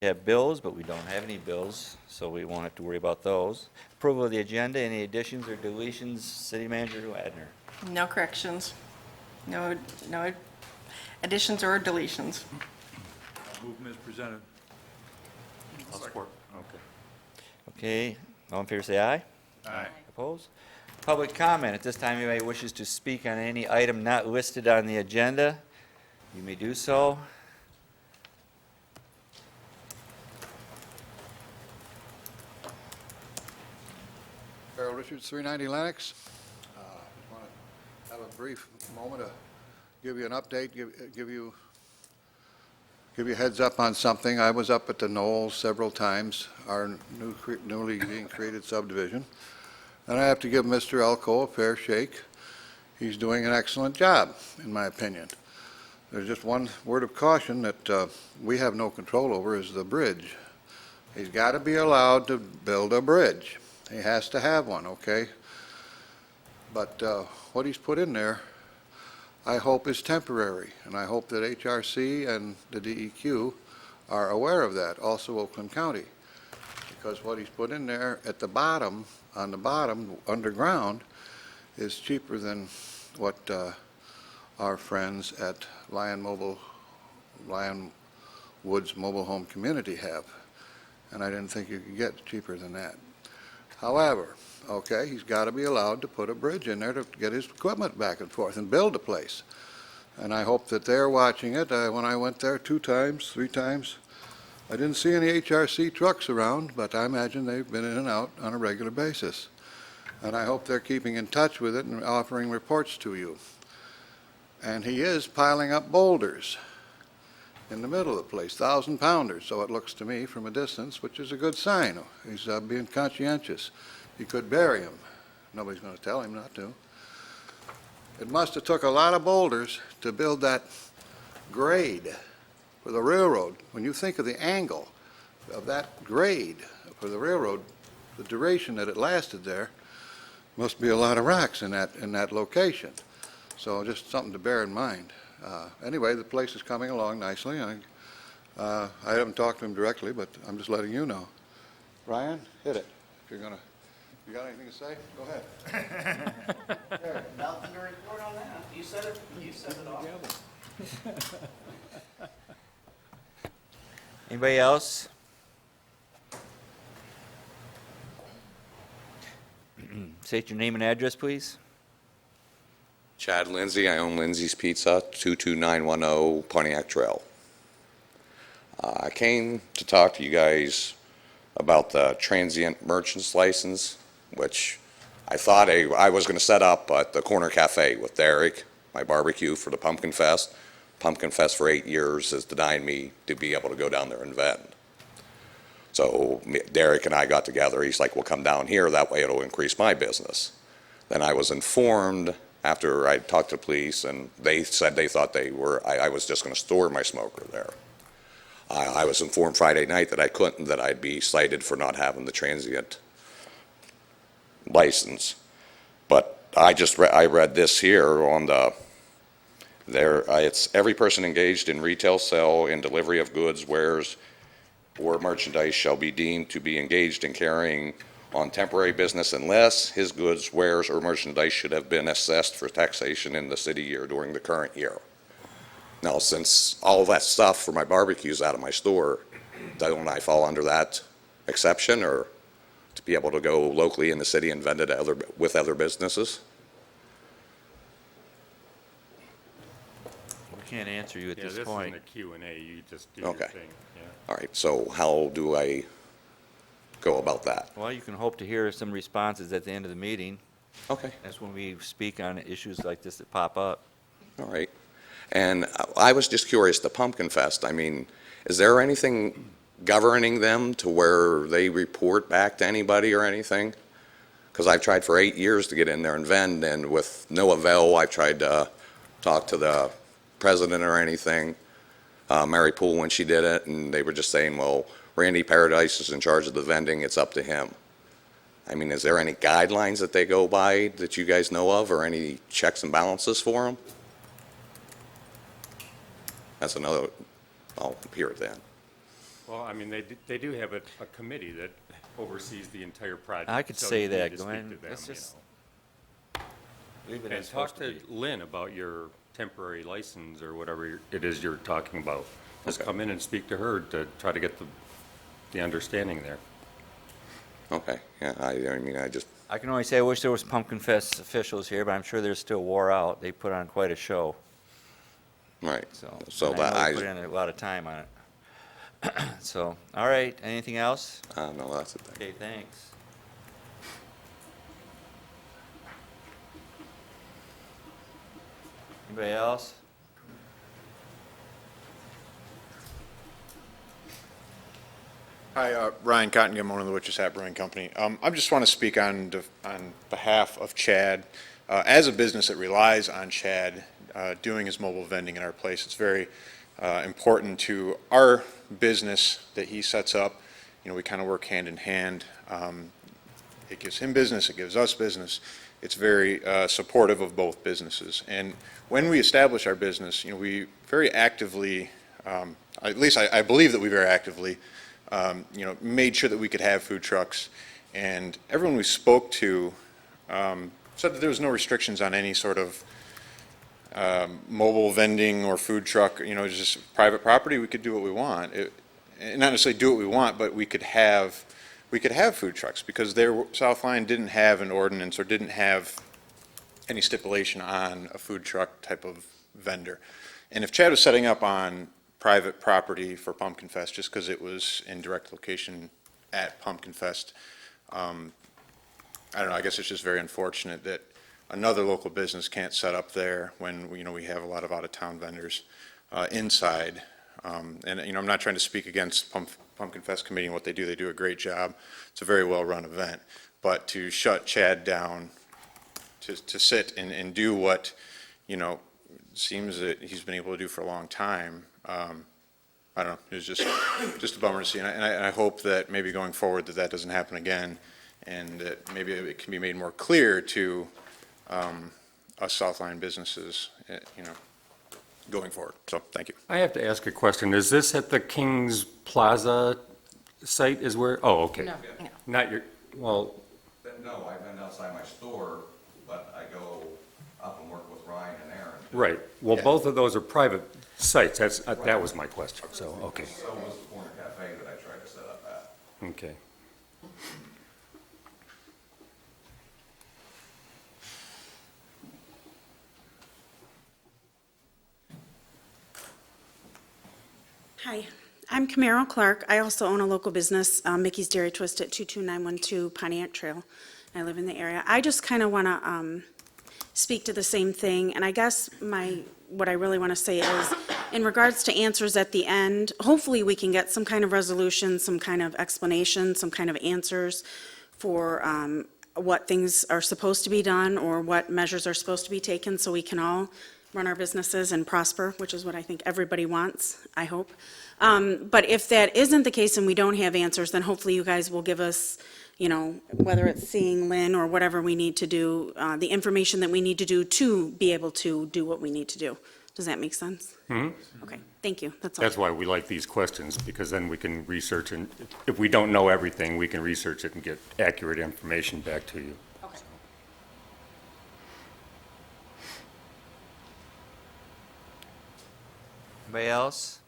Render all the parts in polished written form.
We have bills, but we don't have any bills, so we won't have to worry about those. Approval of the agenda, any additions or deletions, City Manager Wadner? No corrections. No additions or deletions. Move as presented. I'll support. Okay. Okay, all in favor say aye. Aye. Opposed? Public comment. At this time, anybody wishes to speak on any item not listed on the agenda, you may do so. Harold Richards, 390 Lennox. Just want to have a brief moment to give you an update, give you a heads up on something. I was up at the Knolls several times, our newly being created subdivision, and I have to give Mr. Elko a fair shake. He's doing an excellent job, in my opinion. There's just one word of caution that we have no control over is the bridge. He's got to be allowed to build a bridge. He has to have one, okay? But what he's put in there, I hope is temporary, and I hope that HRC and the DEQ are aware of that, also Oakland County, because what he's put in there at the bottom, on the bottom, underground, is cheaper than what our friends at Lyon Woods Mobile Home Community have, and I didn't think you could get cheaper than that. However, okay, he's got to be allowed to put a bridge in there to get his equipment back and forth and build a place. And I hope that they're watching it. When I went there 2 times, 3 times, I didn't see any HRC trucks around, but I imagine they've been in and out on a regular basis. And I hope they're keeping in touch with it and offering reports to you. And he is piling up boulders in the middle of the place, 1,000-pounders, so it looks to me from a distance, which is a good sign. He's being conscientious. He could bury him. Nobody's going to tell him not to. It must have took a lot of boulders to build that grade for the railroad. When you think of the angle of that grade for the railroad, the duration that it lasted there, must be a lot of rocks in that location. So just something to bear in mind. Anyway, the place is coming along nicely. I haven't talked to him directly, but I'm just letting you know. Ryan, hit it. If you're gonna, you got anything to say? Go ahead. Nothing to report on that. You said it all. Anybody else? State your name and address, please. Chad Lindsay, I own Lindsay's Pizza, 22910 Pontiac Trail. I came to talk to you guys about the transient merchant's license, which I thought I was going to set up at the Corner Cafe with Derek, my barbecue for the Pumpkin Fest. Pumpkin Fest for 8 years has denied me to be able to go down there and vend. So Derek and I got together. He's like, well, come down here. That way it'll increase my business. Then I was informed after I talked to the police, and they said they thought I was just going to store my smoker there. I was informed Friday night that I couldn't, that I'd be cited for not having the transient license. But I read this here on it's every person engaged in retail sale and delivery of goods, wares, or merchandise shall be deemed to be engaged in carrying on temporary business unless his goods, wares, or merchandise should have been assessed for taxation in the city year during the current year. Now, since all that stuff for my barbecue is out of my store, don't I fall under that exception, or to be able to go locally in the city and vend it with other businesses? We can't answer you at Yeah, this this point. isn't a Q&A. You just do Okay. your thing. Yeah. All right, so how do I go about that? Well, you can hope to hear some responses at the end of the meeting. Okay. That's when we speak on issues like this that pop up. All right. And I was just curious, the Pumpkin Fest, I mean, is there anything governing them to where they report back to anybody or anything? Because I've tried for 8 years to get in there and vend, and with no avail. I've tried to talk to the president or anything, Mary Poole, when she did it, and they were just saying, well, Randy Paradise is in charge of the vending, it's up to him. I mean, is there any guidelines that they go by that you guys know of, or any checks and balances for them? That's another, I'll hear it then. Well, I mean, they do have a committee that oversees the entire project. I could so say you need that, to speak Glenn. to them, It's you just- know. Leave it And as talk supposed to to be. Lynn about your temporary license or whatever it is you're talking about. Just come in and speak to her to try to get the understanding there. Okay, yeah, I mean, I just, I can only say I wish there was Pumpkin Fest officials here, but I'm sure they're still wore out. They put on quite a show, right. so. So and that I know they put in a lot of time on it. So, all right, anything else? no, that's it. Okay, thanks. Anybody else? Hi, Ryan Cottingham, owner of the Witches Hat Brewing Company. I just want to speak on behalf of Chad. As a business that relies on Chad doing his mobile vending in our place, it's very important to our business that he sets up. You know, we kind of work hand in hand. It gives him business, it gives us business. It's very supportive of both businesses. And when we establish our business, you know, we very actively, at least I believe that we very actively, you know, made sure that we could have food trucks. And everyone we spoke to said that there was no restrictions on any sort of mobile vending or food truck, you know, just private property, we could do what we want. And not necessarily do what we want, but we could have food trucks because South Lyon didn't have an ordinance or didn't have any stipulation on a food truck type of vendor. And if Chad was setting up on private property for Pumpkin Fest just because it was in direct location at Pumpkin Fest, I don't know, I guess it's just very unfortunate that another local business can't set up there when, you know, we have a lot of out-of-town vendors inside. And, you know, I'm not trying to speak against Pumpkin Fest Committee and what they do. They do a great job. It's a very well-run event. But to shut Chad down, to sit and do what, you know, seems that he's been able to do for a long time, I don't know, it was just a bummer to see. And I hope that maybe going forward that doesn't happen again, and that maybe it can be made more clear to us South Lyon businesses, you know, going forward. So, thank you. I have to ask a question. Is this at the Kings Plaza site is where, oh, okay. No, no. Not your, well, No, I vend outside my store, but I go up and work with Ryan and Aaron. right. Well, Yeah. both of those are private sites. That was my question, so, okay, So was the Corner Cafe that I tried to set up at. okay. Hi, I'm Camaro Clark. I also own a local business, Mickey's Dairy Twist at 22912 Pontiac Trail. I live in the area. I just kind of want to speak to the same thing, and I guess what I really want to say is, in regards to answers at the end, hopefully we can get some kind of resolution, some kind of explanation, some kind of answers for what things are supposed to be done or what measures are supposed to be taken so we can all run our businesses and prosper, which is what I think everybody wants, I hope. But if that isn't the case and we don't have answers, then hopefully you guys will give us, you know, whether it's seeing Lynn or whatever we need to do, the information that we need to do to be able to do what we need to do. Does that make sense? Mm-hmm. Okay, thank you, that's all. That's why we like these questions, because then we can research, and if we don't know everything, we can research it and get accurate information back to you. Okay. Anybody else?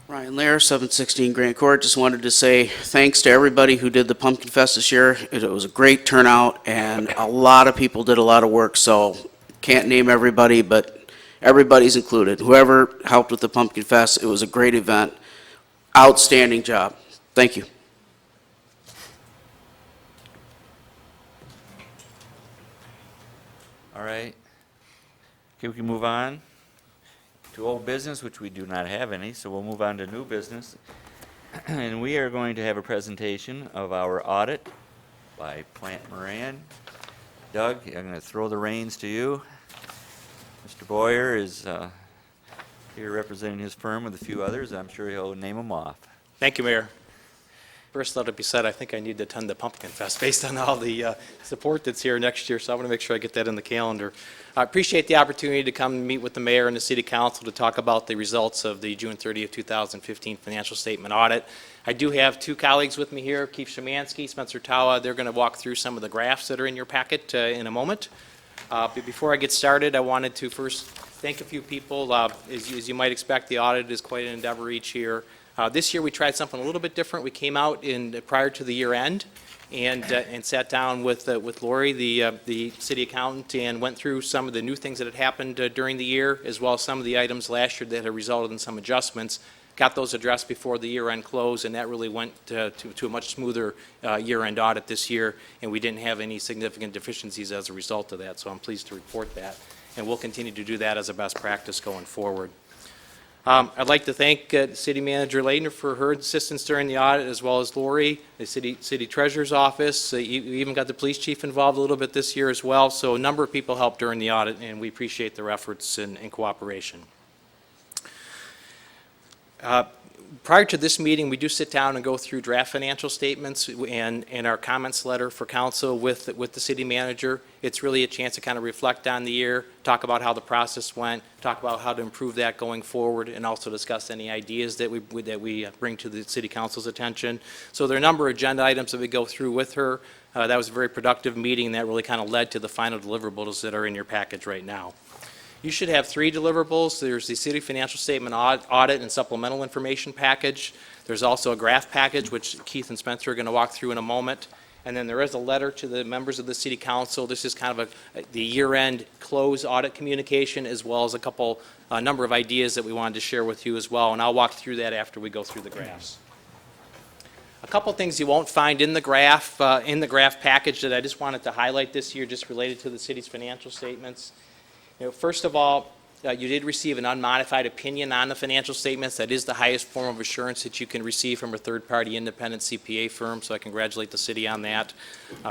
Ryan Lair, 716 Grand Court. Just wanted to say thanks to everybody who did the Pumpkin Fest this year. It was a great turnout, and a lot of people did a lot of work, so can't name everybody, but everybody's included. Whoever helped with the Pumpkin Fest, it was a great event. Outstanding job. Thank you. All right. Okay, we can move on to old business, which we do not have any, so we'll move on to new business. And we are going to have a presentation of our audit by Plant Moran. Doug, I'm going to throw the reins to you. Mr. Boyer is here representing his firm with a few others. I'm sure he'll name them off. Thank you, Mayor. First, let it be said, I think I need to attend the Pumpkin Fest based on all the support that's here next year, so I want to make sure I get that in the calendar. I appreciate the opportunity to come and meet with the mayor and the city council to talk about the results of the June 30th, 2015 financial statement audit. I do have two colleagues with me here, Keith Szymanski, Spencer Tawa. They're going to walk through some of the graphs that are in your packet in a moment. But before I get started, I wanted to first thank a few people. As you might expect, the audit is quite an endeavor each year. This year we tried something a little bit different. We came out prior to the year end and sat down with Lori, the city accountant, and went through some of the new things that had happened during the year, as well as some of the items last year that had resulted in some adjustments. Got those addressed before the year-end close, and that really went to a much smoother year-end audit this year, and we didn't have any significant deficiencies as a result of that, so I'm pleased to report that. And we'll continue to do that as a best practice going forward. I'd like to thank City Manager Leitner for her assistance during the audit, as well as Lori, the City Treasurer's Office. You even got the Police Chief involved a little bit this year as well, so a number of people helped during the audit, and we appreciate their efforts and cooperation. Prior to this meeting, we do sit down and go through draft financial statements and our comments letter for council with the city manager. It's really a chance to kind of reflect on the year, talk about how the process went, talk about how to improve that going forward, and also discuss any ideas that we bring to the city council's attention. So there are a number of agenda items that we go through with her. That was a very productive meeting that really kind of led to the final deliverables that are in your package right now. You should have three deliverables. There's the city financial statement audit and supplemental information package. There's also a graph package, which Keith and Spencer are going to walk through in a moment. And then there is a letter to the members of the city council. This is kind of the year-end close audit communication, as well as a number of ideas that we wanted to share with you as well. And I'll walk through that after we go through the graphs. A couple things you won't find in the graph package that I just wanted to highlight this year, just related to the city's financial statements. First of all, you did receive an unmodified opinion on the financial statements. That is the highest form of assurance that you can receive from a third-party independent CPA firm, so I congratulate the city on that.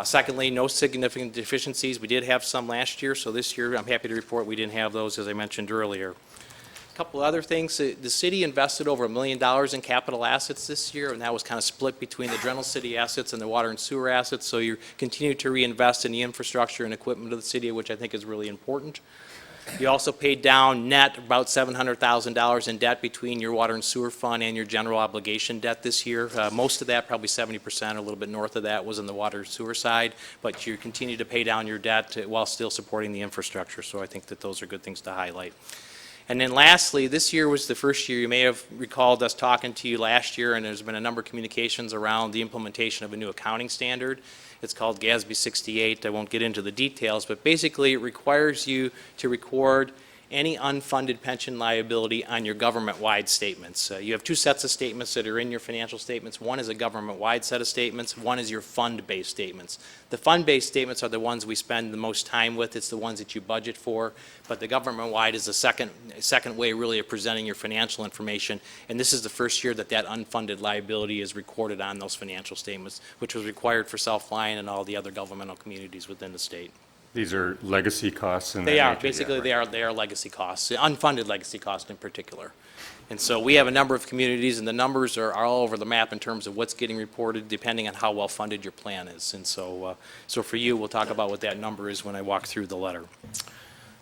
Secondly, no significant deficiencies. We did have some last year, so this year I'm happy to report we didn't have those, as I mentioned earlier. A couple other things. The city invested over $1 million in capital assets this year, and that was kind of split between the general city assets and the water and sewer assets, so you continue to reinvest in the infrastructure and equipment of the city, which I think is really important. You also paid down net about $700,000 in debt between your water and sewer fund and your general obligation debt this year. Most of that, probably 70%, or a little bit north of that, was in the water and sewer side, but you continue to pay down your debt while still supporting the infrastructure, so I think that those are good things to highlight. And then lastly, this year was the first year, you may have recalled us talking to you last year, and there's been a number of communications around the implementation of a new accounting standard. It's called GASB 68. I won't get into the details, but basically it requires you to record any unfunded pension liability on your government-wide statements. You have two sets of statements that are in your financial statements. One is a government-wide set of statements. One is your fund-based statements. The fund-based statements are the ones we spend the most time with. It's the ones that you budget for. But the government-wide is the second way really of presenting your financial information. And this is the first year that that unfunded liability is recorded on those financial statements, which was required for South Lyon and all the other governmental communities within the state. These are legacy costs and They are, basically, they are legacy costs, unfunded legacy costs in particular. And so we have a number of communities, and the numbers are all over the map in terms of what's getting reported, depending on how well funded your plan is. And so, so for you, we'll talk about what that number is when I walk through the letter.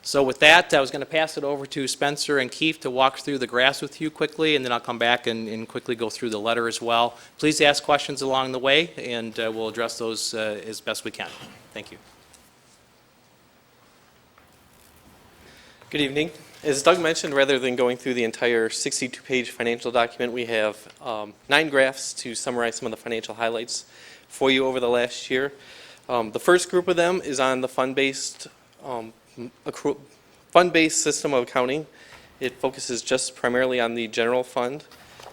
So with that, I was going to pass it over to Spencer and Keith to walk through the graphs with you quickly, and then I'll come back and quickly go through the letter as well. Please ask questions along the way, and we'll address those as best we can. Thank you. Good evening. As Doug mentioned, rather than going through the entire 62-page financial document, we have 9 graphs to summarize some of the financial highlights for you over the last year. The first group of them is on the fund-based system of accounting. It focuses just primarily on the general fund.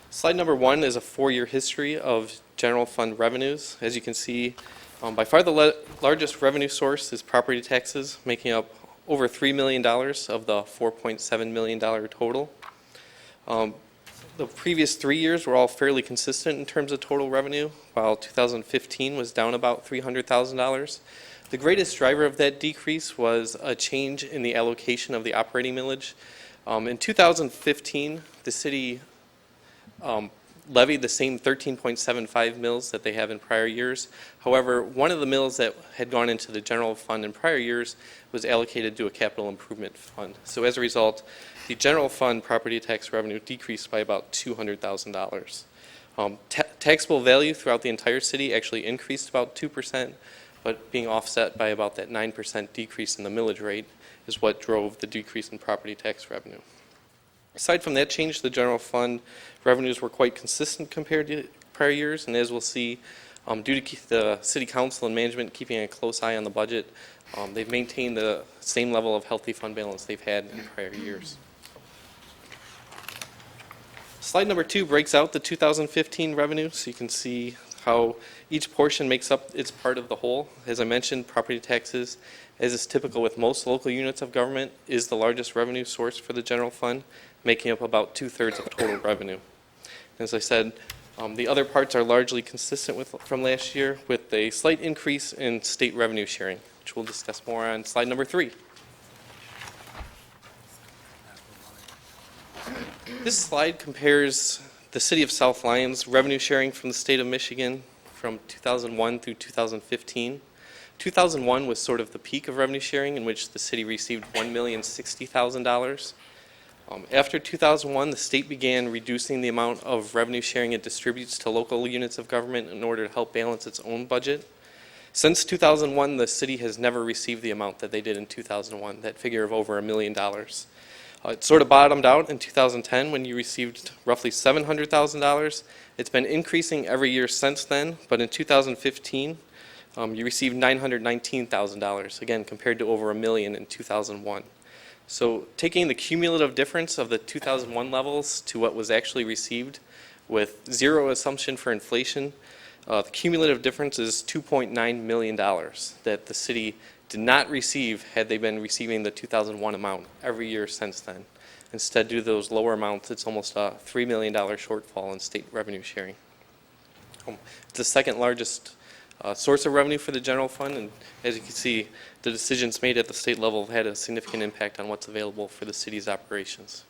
Slide number 1 is a 4-year history of general fund revenues. As you can see, by far the largest revenue source is property taxes, making up over $3 million of the $4.7 million total. The previous 3 years were all fairly consistent in terms of total revenue, while 2015 was down about $300,000. The greatest driver of that decrease was a change in the allocation of the operating millage. In 2015, the city levied the same 13.75 mills that they have in prior years. However, one of the mills that had gone into the general fund in prior years was allocated to a capital improvement fund. So as a result, the general fund property tax revenue decreased by about $200,000. Taxable value throughout the entire city actually increased about 2%, but being offset by about that 9% decrease in the millage rate is what drove the decrease in property tax revenue. Aside from that change, the general fund revenues were quite consistent compared to prior years, and as we'll see, due to the city council and management keeping a close eye on the budget, they've maintained the same level of healthy fund balance they've had in prior years. Slide number 2 breaks out the 2015 revenue, so you can see how each portion makes up its part of the whole. As I mentioned, property taxes, as is typical with most local units of government, is the largest revenue source for the general fund, making up about 2/3 of total revenue. As I said, the other parts are largely consistent from last year, with a slight increase in state revenue sharing, which we'll discuss more on slide number 3. This slide compares the city of South Lyon's revenue sharing from the state of Michigan from 2001 through 2015. 2001 was sort of the peak of revenue sharing, in which the city received $1,060,000. After 2001, the state began reducing the amount of revenue sharing it distributes to local units of government in order to help balance its own budget. Since 2001, the city has never received the amount that they did in 2001, that figure of over $1 million. It sort of bottomed out in 2010 when you received roughly $700,000. It's been increasing every year since then, but in 2015, you received $919,000, again, compared to over $1 million in 2001. So taking the cumulative difference of the 2001 levels to what was actually received with zero assumption for inflation, the cumulative difference is $2.9 million that the city did not receive had they been receiving the 2001 amount every year since then. Instead, due to those lower amounts, it's almost a $3 million shortfall in state revenue sharing. It's the second largest source of revenue for the general fund, and as you can see, the decisions made at the state level have had a significant impact on what's available for the city's operations.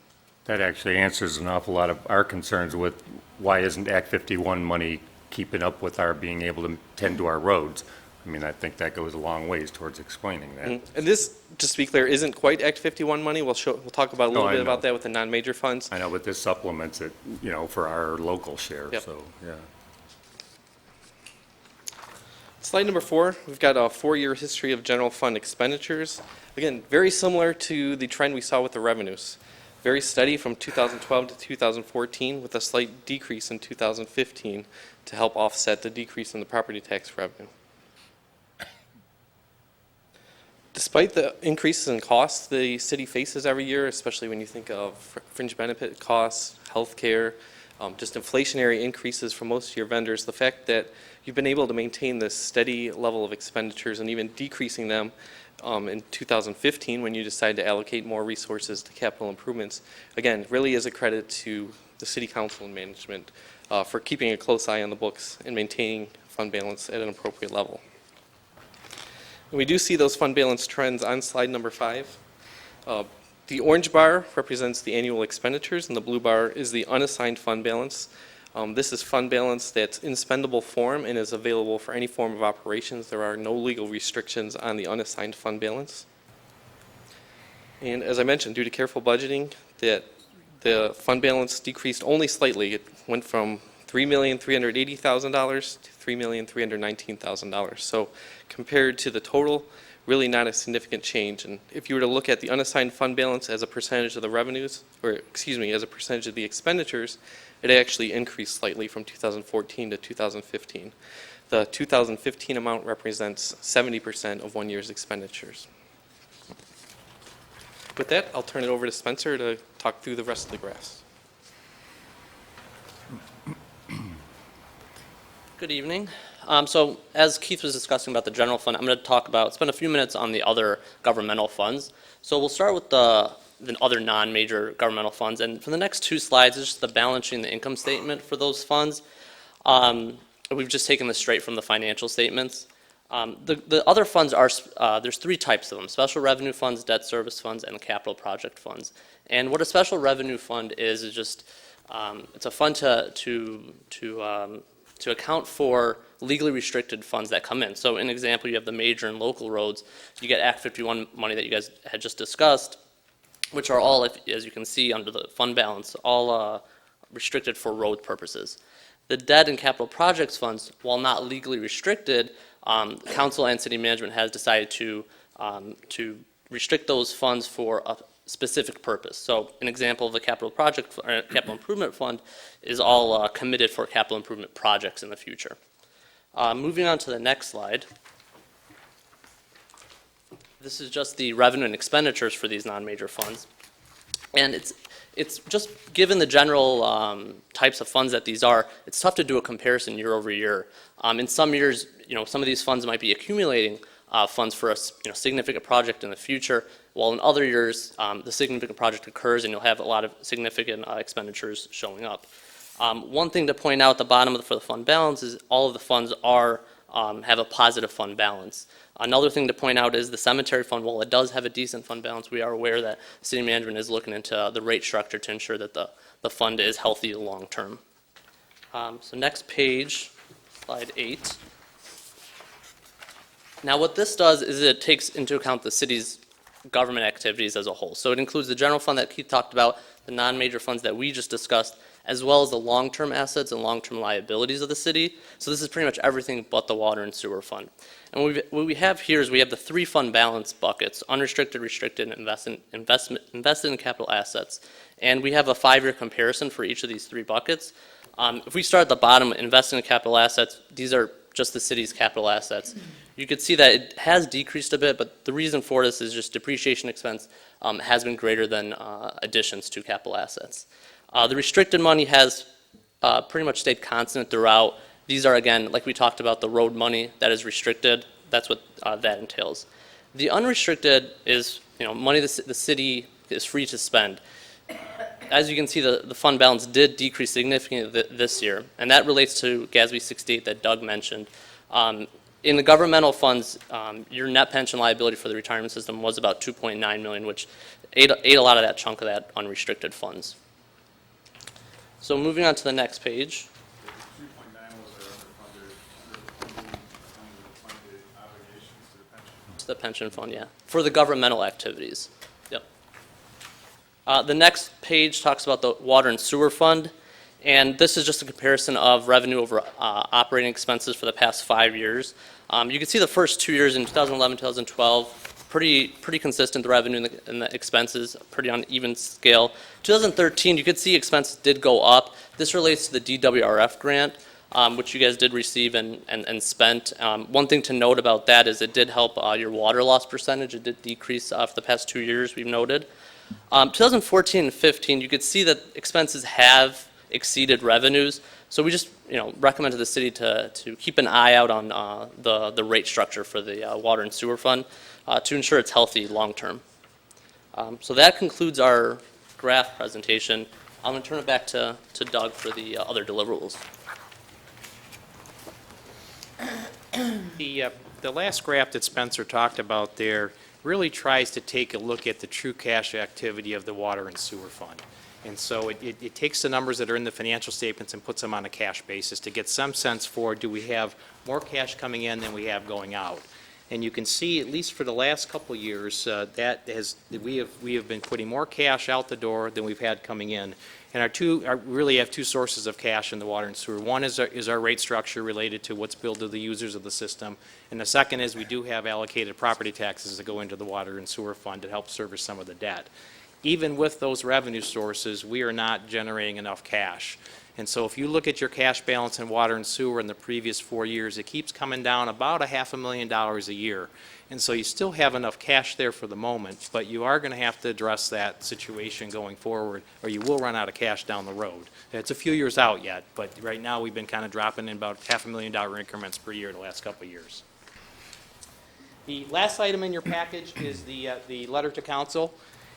That actually answers an awful lot of our concerns with why isn't Act 51 money keeping up with our being able to tend to our roads. I mean, I think that goes a long ways towards explaining that. And this, just to be clear, isn't quite Act 51 money. We'll talk about a little I bit about know. that with the non-major funds. I know, but this supplements it, you know, for our local share, Yep. so, yeah. Slide number 4, we've got a 4-year history of general fund expenditures. Again, very similar to the trend we saw with the revenues. Very steady from 2012 to 2014, with a slight decrease in 2015 to help offset the decrease in the property tax revenue. Despite the increases in costs the city faces every year, especially when you think of fringe benefit costs, health care, just inflationary increases for most of your vendors, the fact that you've been able to maintain this steady level of expenditures and even decreasing them in 2015 when you decided to allocate more resources to capital improvements, again, really is a credit to the city council and management for keeping a close eye on the books and maintaining fund balance at an appropriate level. And we do see those fund balance trends on slide number 5. The orange bar represents the annual expenditures, and the blue bar is the unassigned fund balance. This is fund balance that's in spendable form and is available for any form of operations. There are no legal restrictions on the unassigned fund balance. And as I mentioned, due to careful budgeting, that the fund balance decreased only slightly. It went from $3,380,000 to $3,319,000. So compared to the total, really not a significant change. And if you were to look at the unassigned fund balance as a percentage of the revenues, or excuse me, as a percentage of the expenditures, it actually increased slightly from 2014 to 2015. The 2015 amount represents 70% of 1 year's expenditures. With that, I'll turn it over to Spencer to talk through the rest of the graphs. Good evening. So as Keith was discussing about the general fund, I'm going to spend a few minutes on the other governmental funds. So we'll start with the other non-major governmental funds. And for the next 2 slides, it's just the balance sheet and the income statement for those funds. We've just taken this straight from the financial statements. The other funds are, there's 3 types of them: special revenue funds, debt service funds, and capital project funds. And what a special revenue fund is just It's a fund to account for legally restricted funds that come in. So in example, you have the major and local roads. You get Act 51 money that you guys had just discussed, which are all, as you can see under the fund balance, all restricted for road purposes. The debt and capital projects funds, while not legally restricted, council and city management has decided to restrict those funds for a specific purpose. So an example of the capital improvement fund is all committed for capital improvement projects in the future. Moving on to the next slide. This is just the revenue and expenditures for these non-major funds. And it's just, given the general types of funds that these are, it's tough to do a comparison year over year. In some years, some of these funds might be accumulating funds for a significant project in the future, while in other years, the significant project occurs and you'll have a lot of significant expenditures showing up. One thing to point out at the bottom for the fund balance is all of the funds have a positive fund balance. Another thing to point out is the cemetery fund, while it does have a decent fund balance, we are aware that city management is looking into the rate structure to ensure that the fund is healthy long term. So next page, slide 8. Now what this does is it takes into account the city's government activities as a whole. So it includes the general fund that Keith talked about, the non-major funds that we just discussed, as well as the long-term assets and long-term liabilities of the city. So this is pretty much everything but the water and sewer fund. And what we have here is we have the 3 fund balance buckets: unrestricted, restricted, and invested in capital assets. And we have a 5-year comparison for each of these 3 buckets. If we start at the bottom, invested in capital assets, these are just the city's capital assets. You could see that it has decreased a bit, but the reason for this is just depreciation expense has been greater than additions to capital assets. The restricted money has pretty much stayed constant throughout. These are, again, like we talked about, the road money that is restricted. That's what that entails. The unrestricted is money the city is free to spend. As you can see, the fund balance did decrease significantly this year, and that relates to GASB 68 that Doug mentioned. In the governmental funds, your net pension liability for the retirement system was about $2.9 million, which ate a lot of that chunk of that unrestricted funds. So moving on to the next page. The pension fund, yeah, for the governmental activities. Yep. The next page talks about the water and sewer fund, and this is just a comparison of revenue over operating expenses for the past 5 years. You can see the first 2 years in 2011, 2012, pretty consistent, the revenue and the expenses, pretty on even scale. 2013, you could see expenses did go up. This relates to the DWRF grant, which you guys did receive and spent. One thing to note about that is it did help your water loss percentage. It did decrease for the past 2 years, we've noted. 2014 and 15, you could see that expenses have exceeded revenues. So we just recommend to the city to keep an eye out on the rate structure for the water and sewer fund to ensure it's healthy long term. So that concludes our graph presentation. I'm going to turn it back to Doug for the other deliverables. The last graph that Spencer talked about there really tries to take a look at the true cash activity of the water and sewer fund. And so it takes the numbers that are in the financial statements and puts them on a cash basis to get some sense for, do we have more cash coming in than we have going out? And you can see, at least for the last couple of years, we have been putting more cash out the door than we've had coming in. And really have 2 sources of cash in the water and sewer. One is our rate structure related to what's billed to the users of the system. And the second is we do have allocated property taxes that go into the water and sewer fund to help service some of the debt. Even with those revenue sources, we are not generating enough cash. And so if you look at your cash balance in water and sewer in the previous 4 years, it keeps coming down about $500,000 a year. And so you still have enough cash there for the moment, but you are going to have to address that situation going forward, or you will run out of cash down the road. It's a few years out yet, but right now we've been kind of dropping in about $500,000 increments per year the last couple of years. The last item in your package is the letter to council.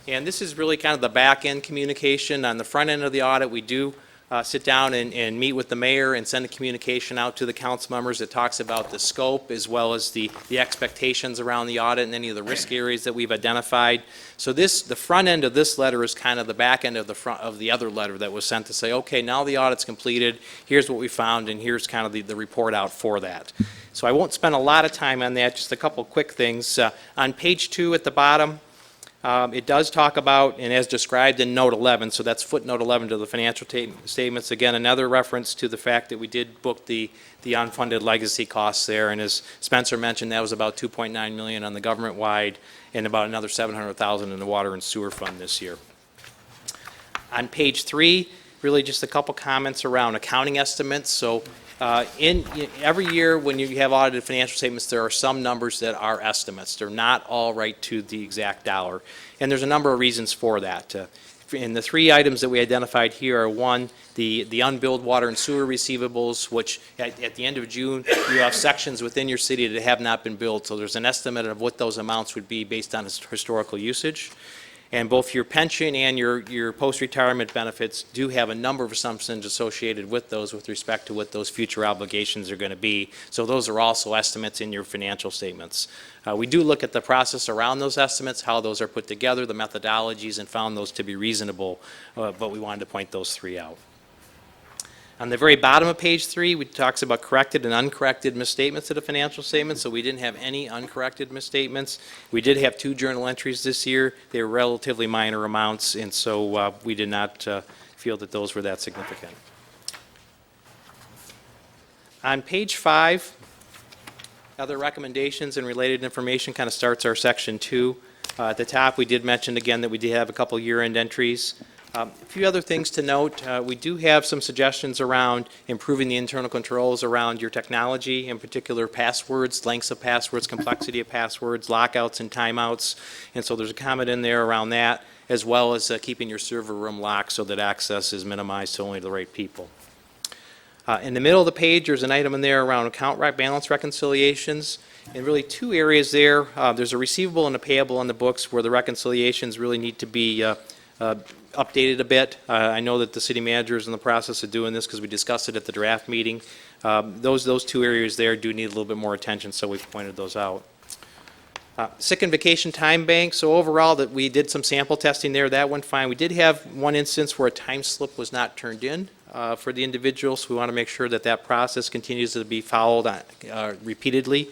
And this is really kind of the back-end communication. On the front end of the audit, we do sit down and meet with the mayor and send a communication out to the council members that talks about the scope as well as the expectations around the audit and any of the risk areas that we've identified. So the front end of this letter is kind of the back end of the other letter that was sent to say, okay, now the audit's completed, here's what we found, and here's kind of the report out for that. So I won't spend a lot of time on that, just a couple quick things. On page 2 at the bottom, it does talk about, and as described in note 11, so that's footnote 11 to the financial statements, again, another reference to the fact that we did book the unfunded legacy costs there, and as Spencer mentioned, that was about $2.9 million on the government-wide and about another $700,000 in the water and sewer fund this year. On page 3, really just a couple comments around accounting estimates. So every year when you have audited financial statements, there are some numbers that are estimates. They're not all right to the exact dollar. And there's a number of reasons for that. And the 3 items that we identified here are, 1, the unbilled water and sewer receivables, which at the end of June, you have sections within your city that have not been billed. So there's an estimate of what those amounts would be based on historical usage. And both your pension and your post-retirement benefits do have a number of assumptions associated with those with respect to what those future obligations are going to be. So those are also estimates in your financial statements. We do look at the process around those estimates, how those are put together, the methodologies, and found those to be reasonable, but we wanted to point those 3 out. On the very bottom of page 3, we talks about corrected and uncorrected misstatements of the financial statements, so we didn't have any uncorrected misstatements. We did have 2 journal entries this year. They were relatively minor amounts, and so we did not feel that those were that significant. On page 5, other recommendations and related information kind of starts our section 2. At the top, we did mention again that we did have a couple year-end entries. A few other things to note. We do have some suggestions around improving the internal controls around your technology, in particular passwords, lengths of passwords, complexity of passwords, lockouts and timeouts. And so there's a comment in there around that, as well as keeping your server room locked so that access is minimized to only the right people. In the middle of the page, there's an item in there around account balance reconciliations. And really 2 areas there. There's a receivable and a payable on the books where the reconciliations really need to be updated a bit. I know that the city manager is in the process of doing this because we discussed it at the draft meeting. Those 2 areas there do need a little bit more attention, so we've pointed those out. Sick and vacation time bank. So overall, that we did some sample testing there. That went fine. We did have one instance where a time slip was not turned in for the individual, so we want to make sure that that process continues to be followed repeatedly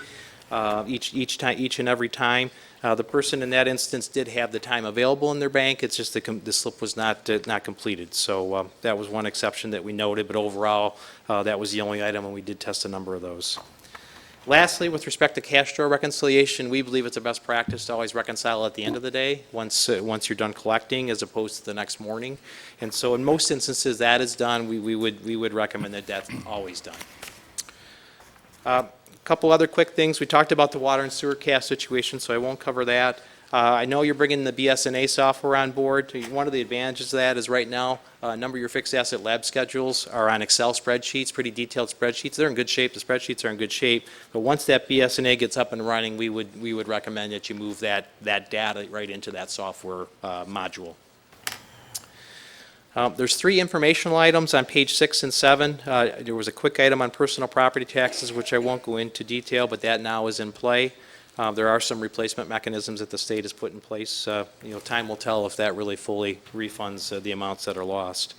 each and every time. The person in that instance did have the time available in their bank. It's just the slip was not completed. So that was one exception that we noted, but overall, that was the only item, and we did test a number of those. Lastly, with respect to cash drawer reconciliation, we believe it's a best practice to always reconcile at the end of the day, once you're done collecting, as opposed to the next morning. And so in most instances, that is done. We would recommend that that's always done. A couple other quick things. We talked about the water and sewer cash situation, so I won't cover that. I know you're bringing the BSNA software on board. One of the advantages of that is right now, a number of your fixed asset lab schedules are on Excel spreadsheets, pretty detailed spreadsheets. They're in good shape. The spreadsheets are in good shape. But once that BSNA gets up and running, we would recommend that you move that data right into that software module. There's 3 informational items on page 6 and 7. There was a quick item on personal property taxes, which I won't go into detail, but that now is in play. There are some replacement mechanisms that the state has put in place. Time will tell if that really fully refunds the amounts that are lost.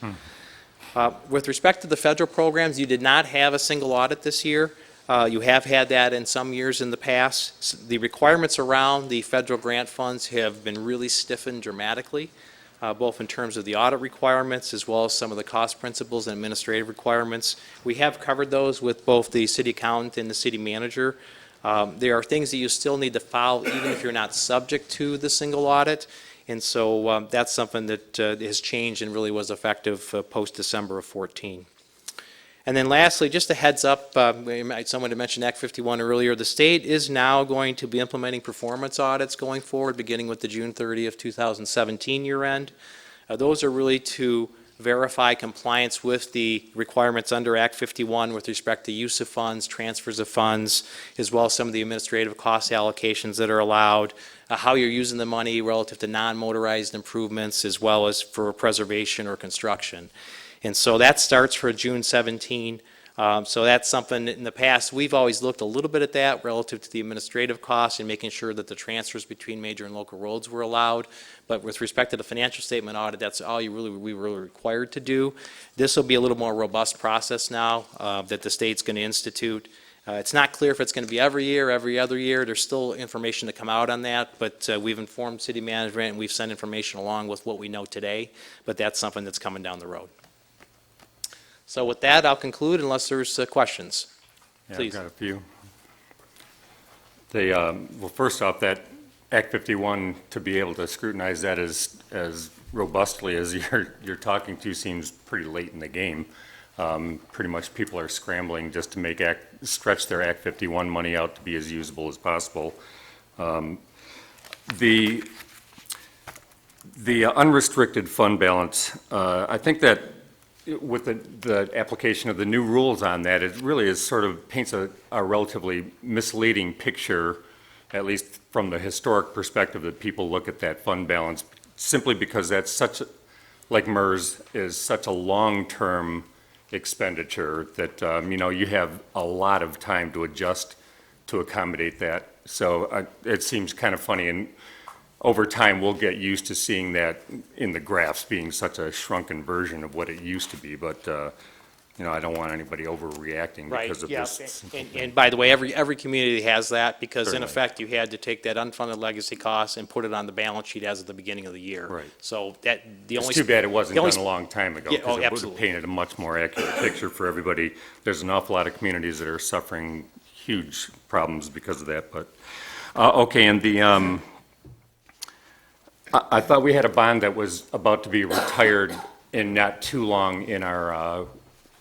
With respect to the federal programs, you did not have a single audit this year. You have had that in some years in the past. The requirements around the federal grant funds have been really stiffened dramatically, both in terms of the audit requirements as well as some of the cost principles and administrative requirements. We have covered those with both the city accountant and the city manager. There are things that you still need to follow even if you're not subject to the single audit, and so that's something that has changed and really was effective post-December of 14. And then lastly, just a heads up, someone had mentioned Act 51 earlier, the state is now going to be implementing performance audits going forward, beginning with the June 30th, 2017 year end. Those are really to verify compliance with the requirements under Act 51 with respect to use of funds, transfers of funds, as well as some of the administrative cost allocations that are allowed, how you're using the money relative to non-motorized improvements, as well as for preservation or construction. And so that starts for June 17. So that's something that in the past, we've always looked a little bit at that relative to the administrative costs and making sure that the transfers between major and local roads were allowed. But with respect to the financial statement audit, that's all we were required to do. This will be a little more robust process now that the state's going to institute. It's not clear if it's going to be every year, every other year. There's still information to come out on that, but we've informed city management and we've sent information along with what we know today, but that's something that's coming down the road. So with that, I'll conclude unless there's questions. Yeah, Please. I've got a few. Well, first off, that Act 51, to be able to scrutinize that as robustly as you're talking to seems pretty late in the game. Pretty much people are scrambling just to stretch their Act 51 money out to be as usable as possible. The unrestricted fund balance, I think that with the application of the new rules on that, it really is sort of paints a relatively misleading picture, at least from the historic perspective that people look at that fund balance, simply because that's like MERS is such a long-term expenditure that, you have a lot of time to adjust to accommodate that. So it seems kind of funny, and over time, we'll get used to seeing that in the graphs being such a shrunken version of what it used to be, but, I don't want anybody overreacting Right, because of yeah. this. And by the way, every community has that because in Certainly. effect, you had to take that unfunded legacy cost and put it on the balance sheet as of the beginning of the year. Right. So that, the only. It's too bad it wasn't the only- done a long time ago, Yeah, because it would have absolutely. painted a much more accurate picture for everybody. There's an awful lot of communities that are suffering huge problems because of that, but, okay, and I thought we had a bond that was about to be retired in not too long in our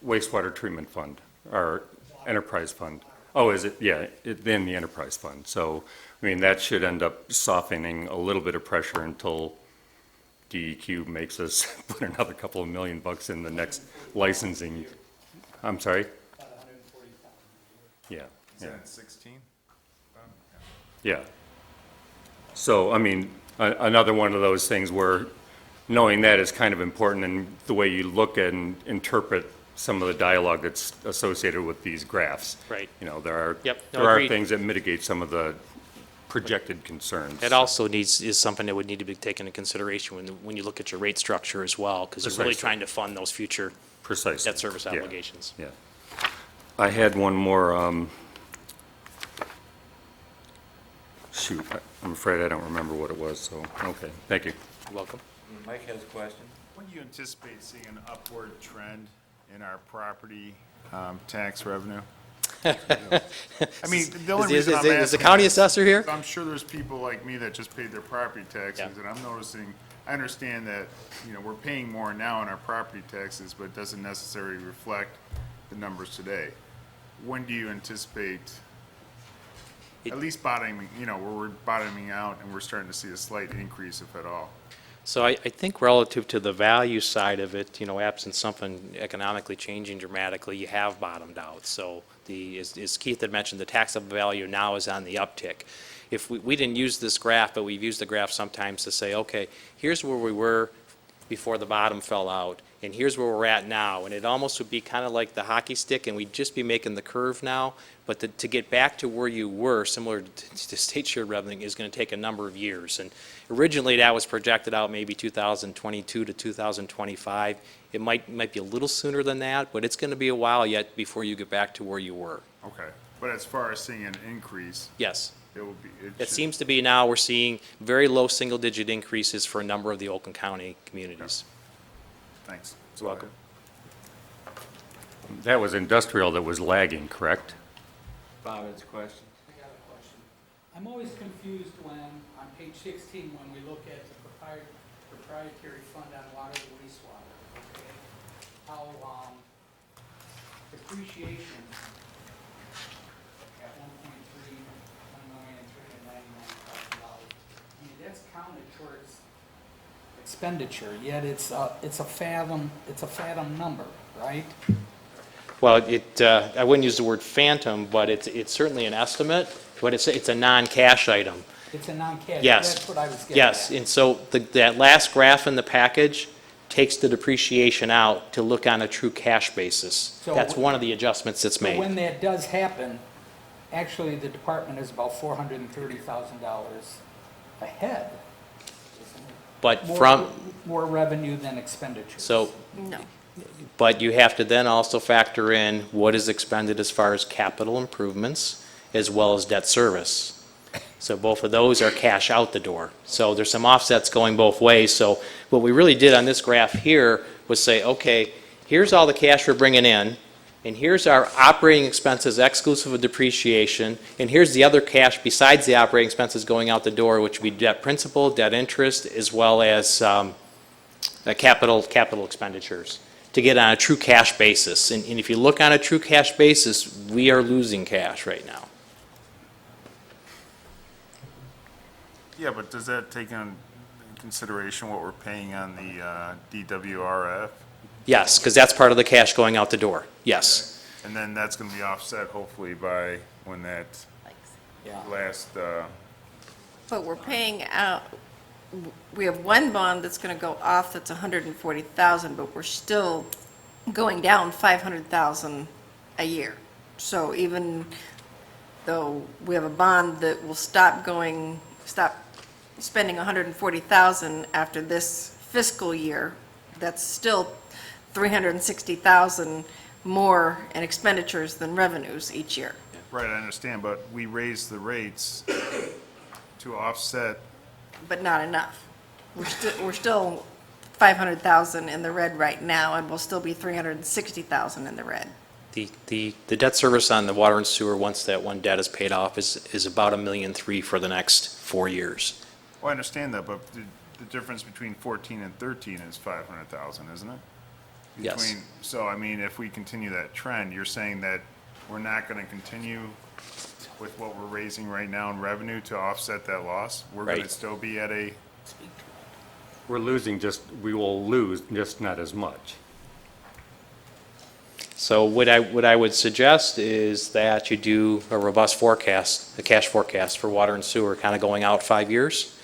wastewater treatment fund, our enterprise fund. Oh, is it? Yeah, in the enterprise fund. So, that should end up softening a little bit of pressure until DEQ makes us put another couple of $1 million in the next licensing. I'm sorry? Yeah. Is that 16? Yeah. So, another one of those things where knowing that is kind of important in the way you look and interpret some of the dialogue that's associated with these graphs. Right. There are, Yep, no, there are agreed. things that mitigate some of the projected concerns. It also is something that would need to be taken into consideration when you look at your rate structure as well, because you're really Precisely. trying to fund those future Precisely. debt service Yeah. obligations. Yeah. I had one more, shoot, I'm afraid I don't remember what it was, so, okay, thank you. You're welcome. Mike has a question. When do you anticipate seeing an upward trend in our property tax revenue? I mean, the only reason I'm asking. Is the county this assessor here? is I'm sure there's people like me that just paid their property taxes, Yeah. and I'm noticing, I understand that, we're paying more now on our property taxes, but it doesn't necessarily reflect the numbers today. When do you anticipate at least bottoming, where we're bottoming out and we're starting to see a slight increase, if at all? So I think relative to the value side of it, absent something economically changing dramatically, you have bottomed out. So as Keith had mentioned, the taxable value now is on the uptick. If we didn't use this graph, but we've used the graph sometimes to say, okay, here's where we were before the bottom fell out, and here's where we're at now. And it almost would be kind of like the hockey stick, and we'd just be making the curve now. But to get back to where you were, similar to state shared revenue, is going to take a number of years. And originally, that was projected out maybe 2022 to 2025. It might be a little sooner than that, but it's going to be a while yet before you get back to where you were. Okay, but as far as seeing an increase, Yes. it will be, It should- seems to be now we're seeing very low single-digit increases for a number of the Oakland County communities. Thanks. You're welcome. That was industrial that was lagging, correct? Bob has a question. I got a question. I'm always confused when, on page 16, when we look at the proprietary fund on water and wastewater, okay? How, depreciation at 1,399,000. I mean, that's counted towards expenditure, yet it's a fathom number, right? Well, I wouldn't use the word phantom, but it's certainly an estimate, but it's a non-cash item. It's a non-cash. Yes. That's what I was getting at. Yes, and so that last graph in the package takes the depreciation out to look on a true cash basis. So That's wh- one of the adjustments that's So made. when that does happen, actually, the department is about $430,000 ahead. But More- from, More revenue than expenditures. so, No. but you have to then also factor in what is expended as far as capital improvements as well as debt service. So both of those are cash out the door. So there's some offsets going both ways. So what we really did on this graph here was say, okay, here's all the cash we're bringing in, and here's our operating expenses exclusive of depreciation, and here's the other cash besides the operating expenses going out the door, which would be debt principal, debt interest, as well as capital expenditures, to get on a true cash basis. And if you look on a true cash basis, we are losing cash right now. Yeah, but does that take in consideration what we're paying on the DWRF? Yes, because that's part of the cash going out the door, yes. And then that's gonna be offset hopefully by when that last, But we're paying out, we have one bond that's going to go off that's 140,000, but we're still going down 500,000 a year. So even though we have a bond that will stop spending 140,000 after this fiscal year, that's still 360,000 more in expenditures than revenues each year. right, I understand, but we raised the rates to offset, But not enough. We're still 500,000 in the red right now, and we'll still be 360,000 in the red. The debt service on the water and sewer, once that one debt is paid off, is about $1.3 million for the next 4 years. well, I understand that, but the difference between 14 and 13 is 500,000, isn't it? Yes. Between- So, I mean, if we continue that trend, you're saying that we're not gonna continue with what we're raising right now in revenue to offset that loss? We're gonna Right. still be at a, We will lose, just not as much. So what I would suggest is that you do a robust forecast, a cash forecast for water and sewer, kind of going out 5 years,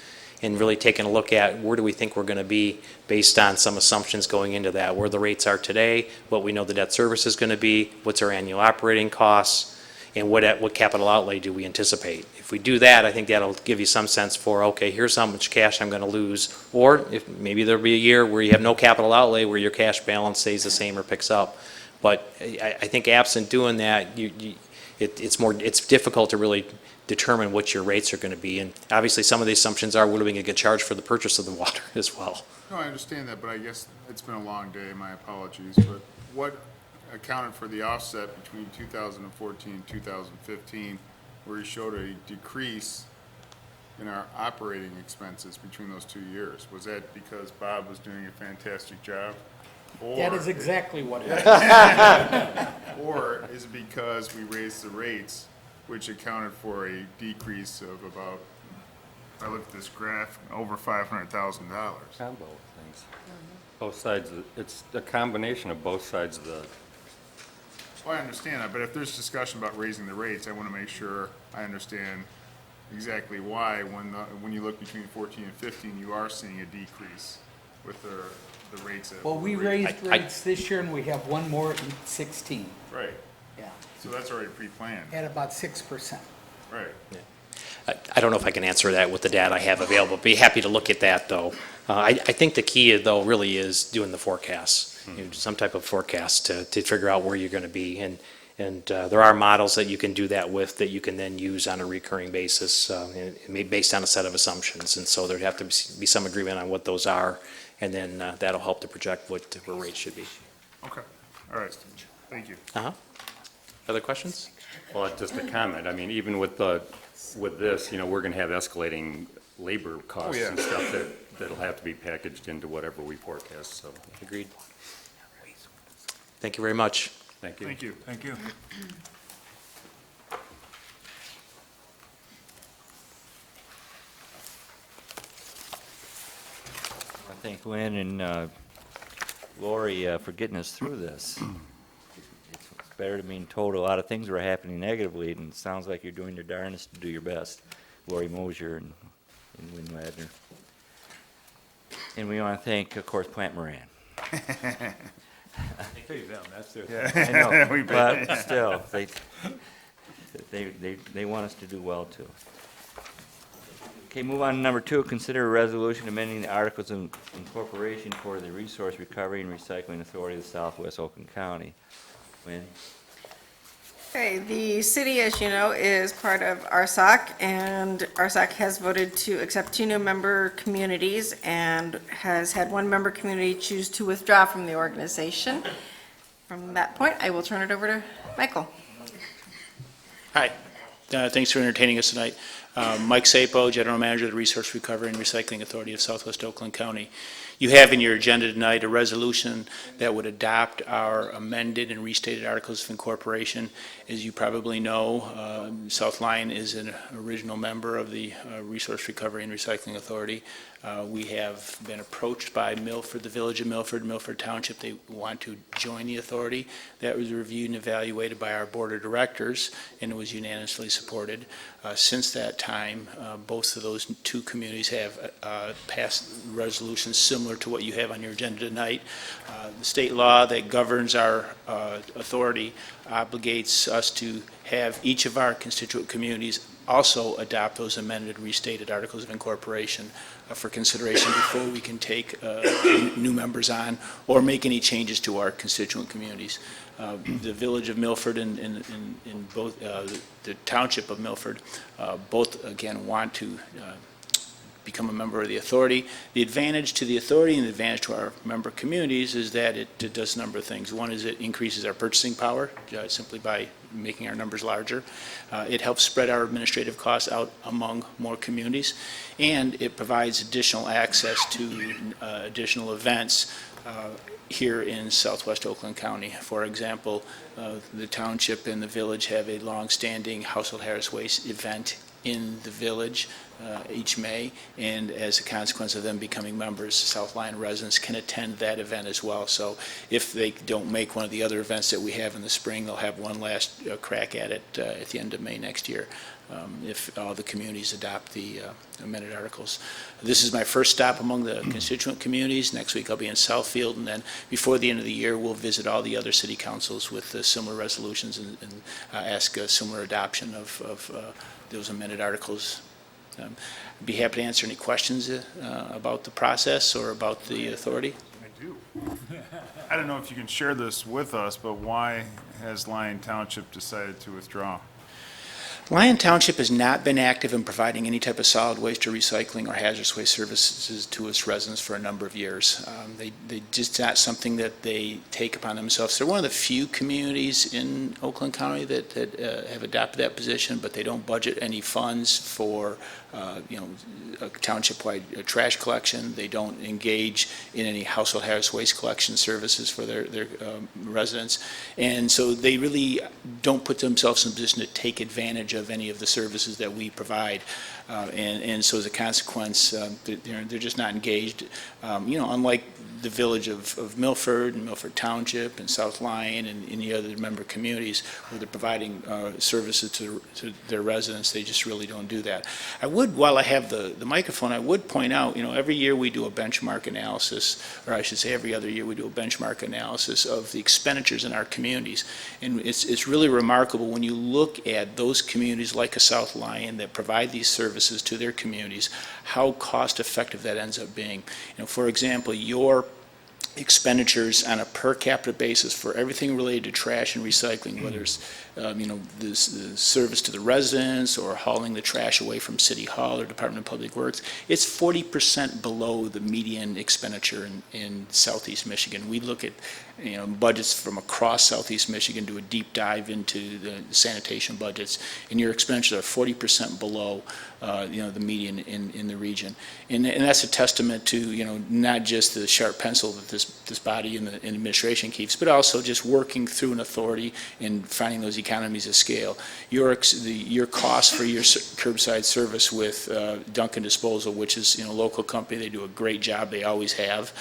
and really taking a look at where do we think we're going to be based on some assumptions going into that, where the rates are today, what we know the debt service is going to be, what's our annual operating costs, and what capital outlay do we anticipate. If we do that, I think that'll give you some sense for, okay, here's how much cash I'm going to lose, or if maybe there'll be a year where you have no capital outlay, where your cash balance stays the same or picks up. But I think absent doing that, it's difficult to really determine what your rates are going to be. And obviously, some of the assumptions are, what are we going to get charged for the purchase of the water as well? no, I understand that, but I guess it's been a long day, my apologies, but what accounted for the offset between 2014 and 2015, where you showed a decrease in our operating expenses between those 2 years? Was that because Bob was doing a fantastic job? That is Or- exactly what it is. Or is it because we raised the rates, which accounted for a decrease of about, if I look at this graph, over $500,000? Combo things. Both sides, it's a combination of both sides of the, Well, I understand that, but if there's discussion about raising the rates, I want to make sure I understand exactly why, when you look between 14 and 15, you are seeing a decrease with the rates that. Well, we raised rates this year, and we have one more in 16. Right, Yeah, so that's already pre-planned, at about 6%. right. I don't know if I can answer that with the data I have available. Be happy to look at that, though. I think the key, though, really is doing the forecasts, some type of forecast to figure out where you're going to be. And there are models that you can do that with, that you can then use on a recurring basis, based on a set of assumptions. And so there'd have to be some agreement on what those are, and then that'll help to project what rates should be. Okay, all right, thank you. Other questions? well, just a comment. I mean, even with this, we're going to have escalating labor costs and stuff that'll have to be packaged into whatever we forecast, so. Agreed. Thank you very much. Thank you. Thank you. Thank you. I thank Lynn and Lori for getting us through this. It's better than being told a lot of things were happening negatively, and it sounds like you're doing your darndest to do your best. Lori Mosier and Lynn Ladner. And we want to thank, of course, Plant Moran. I know, We pay. but still, they want us to do well, too. Okay, move on to number 2, consider a resolution amending the Articles of Incorporation for the Resource Recovery and Recycling Authority of Southwest Oakland County. Wendy? Okay, the city, as you know, is part of RSOC, and RSOC has voted to accept 2 new member communities and has had 1 member community choose to withdraw from the organization. From that point, I will turn it over to Michael. Hi, thanks for entertaining us tonight. Mike Sapo, General Manager of the Resource Recovery and Recycling Authority of Southwest Oakland County. You have in your agenda tonight a resolution that would adopt our amended and restated Articles of Incorporation. As you probably know, South Lyon is an original member of the Resource Recovery and Recycling Authority. We have been approached by Milford, the Village of Milford, Milford Township. They want to join the authority. That was reviewed and evaluated by our Board of Directors, and it was unanimously supported. Since that time, both of those 2 communities have passed resolutions similar to what you have on your agenda tonight. The state law that governs our authority obligates us to have each of our constituent communities also adopt those amended, restated Articles of Incorporation for consideration before we can take new members on or make any changes to our constituent communities. The Village of Milford and both the Township of Milford both, again, want to become a member of the authority. The advantage to the authority and the advantage to our member communities is that it does a number of things. One is it increases our purchasing power simply by making our numbers larger. It helps spread our administrative costs out among more communities, and it provides additional access to additional events here in Southwest Oakland County. For example, the township and the village have a long-standing household hazardous waste event in the village each May, and as a consequence of them becoming members, South Lyon residents can attend that event as well. So if they don't make one of the other events that we have in the spring, they'll have one last crack at it at the end of May next year, if all the communities adopt the amended articles. This is my first stop among the constituent communities. Next week I'll be in Southfield, and then before the end of the year we'll visit all the other city councils with similar resolutions and ask a similar adoption of those amended articles. I'd be happy to answer any questions about the process or about the authority. I do. I don't know if you can share this with us, but why has Lyon Township decided to withdraw? Lyon Township has not been active in providing any type of solid waste or recycling or hazardous waste services to its residents for a number of years. They just not something that they take upon themselves. They're one of the few communities in Oakland County that have adopted that position, but they don't budget any funds for a township-wide trash collection. They don't engage in any household hazardous waste collection services for their residents, and so they really don't put themselves in a position to take advantage of any of the services that we provide. And so as a consequence, they're just not engaged. Unlike the village of Milford and Milford Township and South Lyon and any other member communities where they're providing services to their residents, they just really don't do that. I would, while I have the microphone, I would point out, every year we do a benchmark analysis, or I should say every other year we do a benchmark analysis of the expenditures in our communities. And it's really remarkable when you look at those communities like a South Lyon that provide these services to their communities, how cost effective that ends up being. For example, your expenditures on a per capita basis for everything related to trash and recycling, whether it's the service to the residents or hauling the trash away from City Hall or Department of Public Works, it's 40% below the median expenditure in Southeast Michigan. We look at budgets from across Southeast Michigan, do a deep dive into the sanitation budgets, and your expenditures are 40% below the median in the region. And that's a testament to not just the sharp pencil that this body and the administration keeps, but also just working through an authority and finding those economies of scale. Your cost for your curbside service with Duncan Disposal, which is a local company, they do a great job, they always have.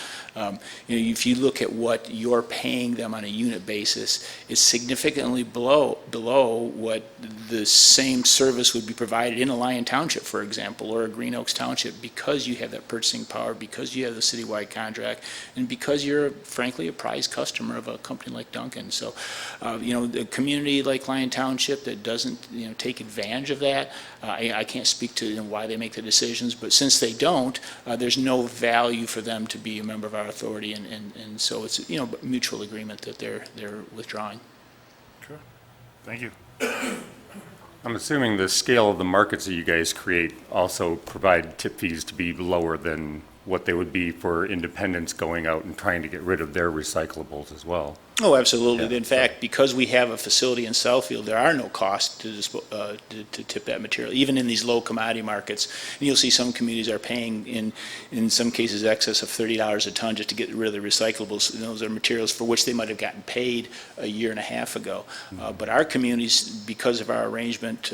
If you look at what you're paying them on a unit basis, it's significantly below what the same service would be provided in a Lyon Township Township, for example, or a Green Oaks Township, because you have that purchasing power, because you have the citywide contract, and because you're, frankly, a prized customer of a company like Duncan. So, a community like Lyon Township that doesn't, take advantage of that, I can't speak to why they make the decisions, but since they don't, there's no value for them to be a member of our authority, and so it's, mutual agreement that they're withdrawing. Sure. Thank you. I'm assuming the scale of the markets that you guys create also provide tip fees to be lower than what they would be for independents going out and trying to get rid of their recyclables as well. Oh, absolutely. Yeah, In fact, because we have a facility in Southfield, there are no costs to tip that material, even in these low commodity markets. And you'll see some communities are paying, in some cases, excess of $30 a ton just to get rid of the recyclables. And those are materials for which they might have gotten paid a year and a half ago. But our communities, because of our arrangement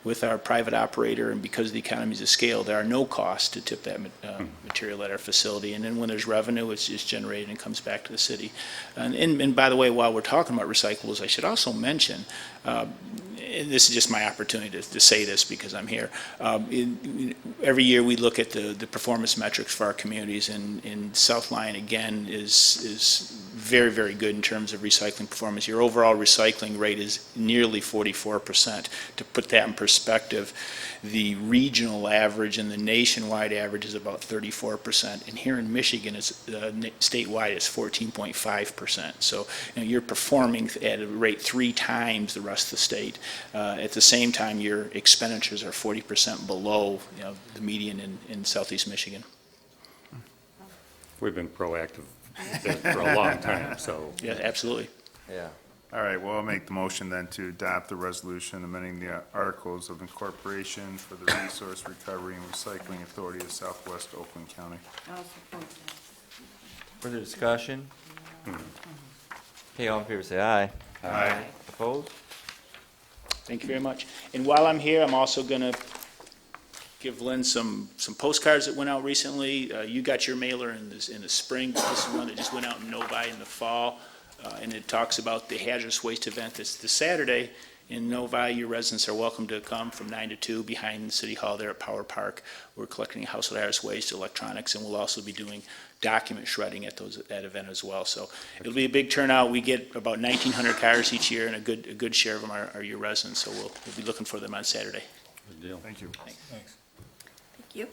with our private operator and because of the economies of scale, there are no costs to tip that material at our facility. And then when there's revenue, it's generated and comes back to the city. And by the way, while we're talking about recyclables, I should also mention, and this is just my opportunity to say this because I'm here. Every year we look at the performance metrics for our communities, and South Lyon, again, is very, very good in terms of recycling performance. Your overall recycling rate is nearly 44%. To put that in perspective, the regional average and the nationwide average is about 34%. And here in Michigan, it's statewide, it's 14.5%. So you're performing at a rate 3 times the rest of the state. At the same time, your expenditures are 40% below the median in southeast Michigan. We've been proactive for a long time, so. Yeah, absolutely. Yeah. All right, well, I'll make the motion then to adopt the resolution amending the Articles of Incorporation for the Resource Recovery and Recycling Authority of Southwest Oakland County. Further discussion? Okay, all in favor, say aye. Aye. Opposed? Thank you very much. And while I'm here, I'm also going to give Lynn some postcards that went out recently. You got your mailer in the spring. This is one that just went out in Novi in the fall. And it talks about the hazardous waste event that's this Saturday in Novi. Your residents are welcome to come from 9 to 2 behind City Hall there at Power Park. We're collecting household hazardous waste, electronics, and we'll also be doing document shredding at that event as well. So it'll be a big turnout. We get about 1,900 cars each year, and a good share of them are your residents. So we'll be looking for them on Saturday. Good deal. Thank you. Thank you.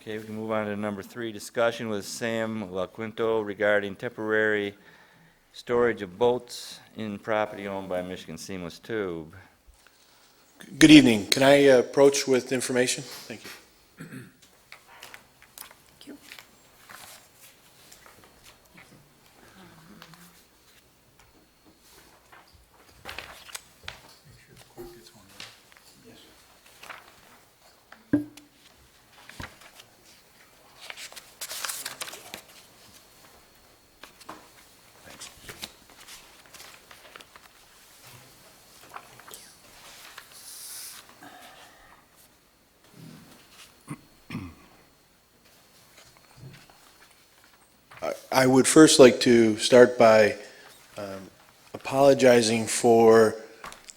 Okay, we can move on to number 3, discussion with Sam LaQuinto regarding temporary storage of boats in property owned by Michigan Seamless Tube. Good evening. Can I approach with information? Thank you. Thank you. I would first like to start by apologizing for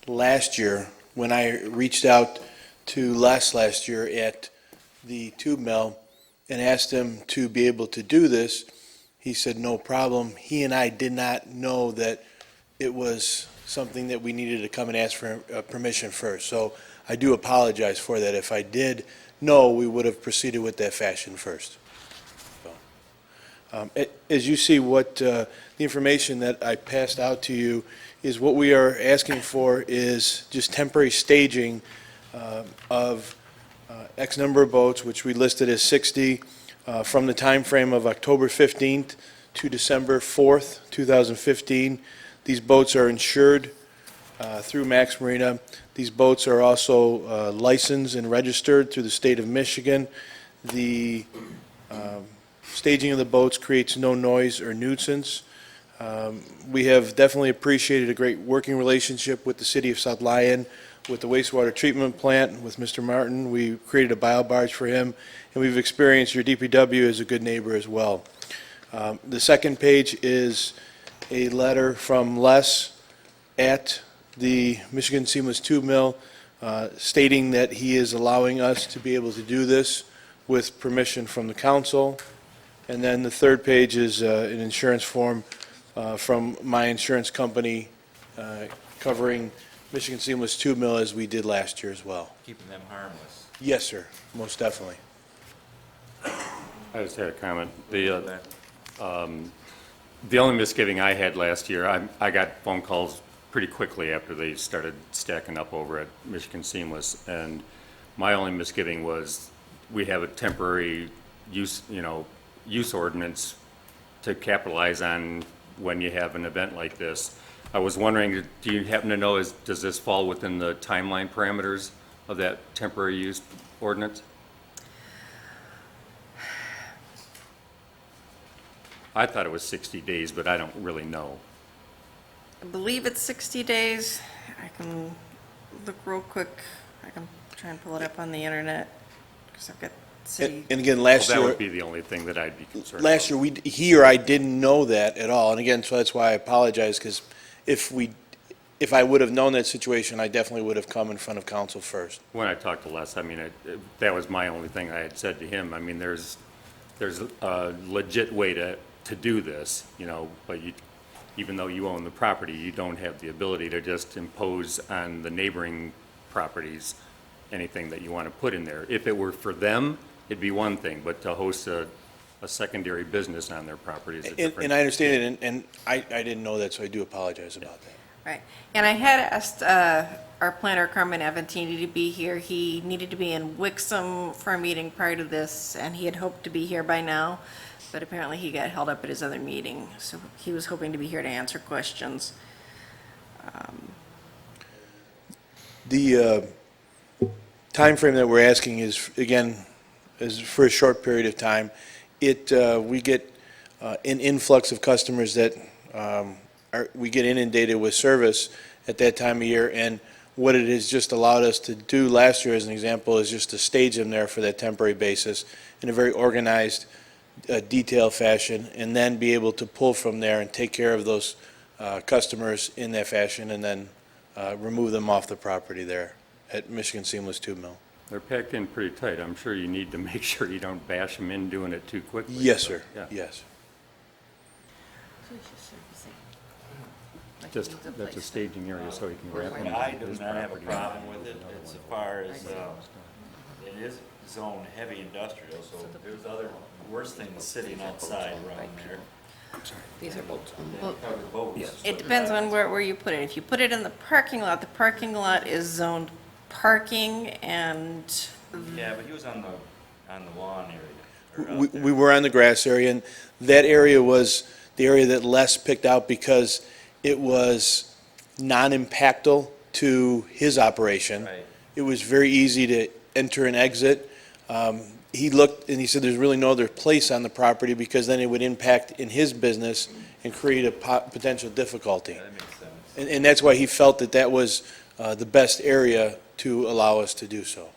last year when I reached out to Les last year at the tube mill and asked him to be able to do this. He said no problem. He and I did not know that it was something that we needed to come and ask for permission first. So I do apologize for that. If I did know, we would have proceeded with that fashion first. As you see, what the information that I passed out to you is what we are asking for is just temporary staging of X number of boats, which we listed as 60, from the time frame of October 15th to December 4th, 2015. These boats are insured through Max Marina. These boats are also licensed and registered through the state of Michigan. The staging of the boats creates no noise or nuisance. We have definitely appreciated a great working relationship with the city of South Lyon, with the wastewater treatment plant, with Mr. Martin. We created a bio barge for him, and we've experienced your DPW as a good neighbor as well. The second page is a letter from Les at the Michigan Seamless Tube Mill, stating that he is allowing us to be able to do this with permission from the council. And then the third page is an insurance form from my insurance company covering Michigan Seamless Tube Mill as we did last year as well. Keeping them harmless. Yes, sir, most definitely. I just had a comment. The only misgiving I had last year, I got phone calls pretty quickly after they started stacking up over at Michigan Seamless, and my only misgiving was we have a temporary use ordinance to capitalize on when you have an event like this. I was wondering, do you happen to know, does this fall within the timeline parameters of that temporary use ordinance? I thought it was 60 days, but I don't really know. I believe it's 60 days. I can look real quick. I can try and pull it up on the internet, because I've got city. And again, last Well, year. that would be the only thing that I'd be concerned about. Last year, he or I didn't know that at all, and again, so that's why I apologize, because if I would have known that situation, I definitely would have come in front of council first. When I talked to Les, I mean, that was my only thing I had said to him. I mean, there's a legit way to do this, but even though you own the property, you don't have the ability to just impose on the neighboring properties anything that you want to put in there. If it were for them, it'd be one thing, but to host a secondary business on their property is a different. And I understand it, and I didn't know that, so I do apologize about that. Right. And I had asked our planner, Carmen Aventini, to be here. He needed to be in Wixom for a meeting prior to this, and he had hoped to be here by now, but apparently he got held up at his other meeting. So he was hoping to be here to answer questions. The timeframe that we're asking is, again, is for a short period of time. We get an influx of customers that we get inundated with service at that time of year, and what it has just allowed us to do last year, as an example, is just to stage them there for that temporary basis in a very organized, detailed fashion, and then be able to pull from there and take care of those customers in that fashion, and then remove them off the property there at Michigan Seamless Tube Mill. They're packed in pretty tight. I'm sure you need to make sure you don't bash them in doing it too quickly. Yes, sir. Yeah. Yes. Just, that's a staging area so you can grab them. I do not have a problem with it as far as, it is zone heavy industrial, so there's other worse things sitting outside around there. These are boats. Cover boats. It depends on where you put it. If you put it in the parking lot is zoned parking, and Yeah, but he was on the lawn area. or out there. We were on the grass area, and that area was the area that Les picked out because it was non-impactful to his operation. Right. It was very easy to enter and exit. He looked and he said there's really no other place on the property because then it would impact in his business and create a potential difficulty. That makes sense. And that's why he felt that that was the best area to allow us to do so.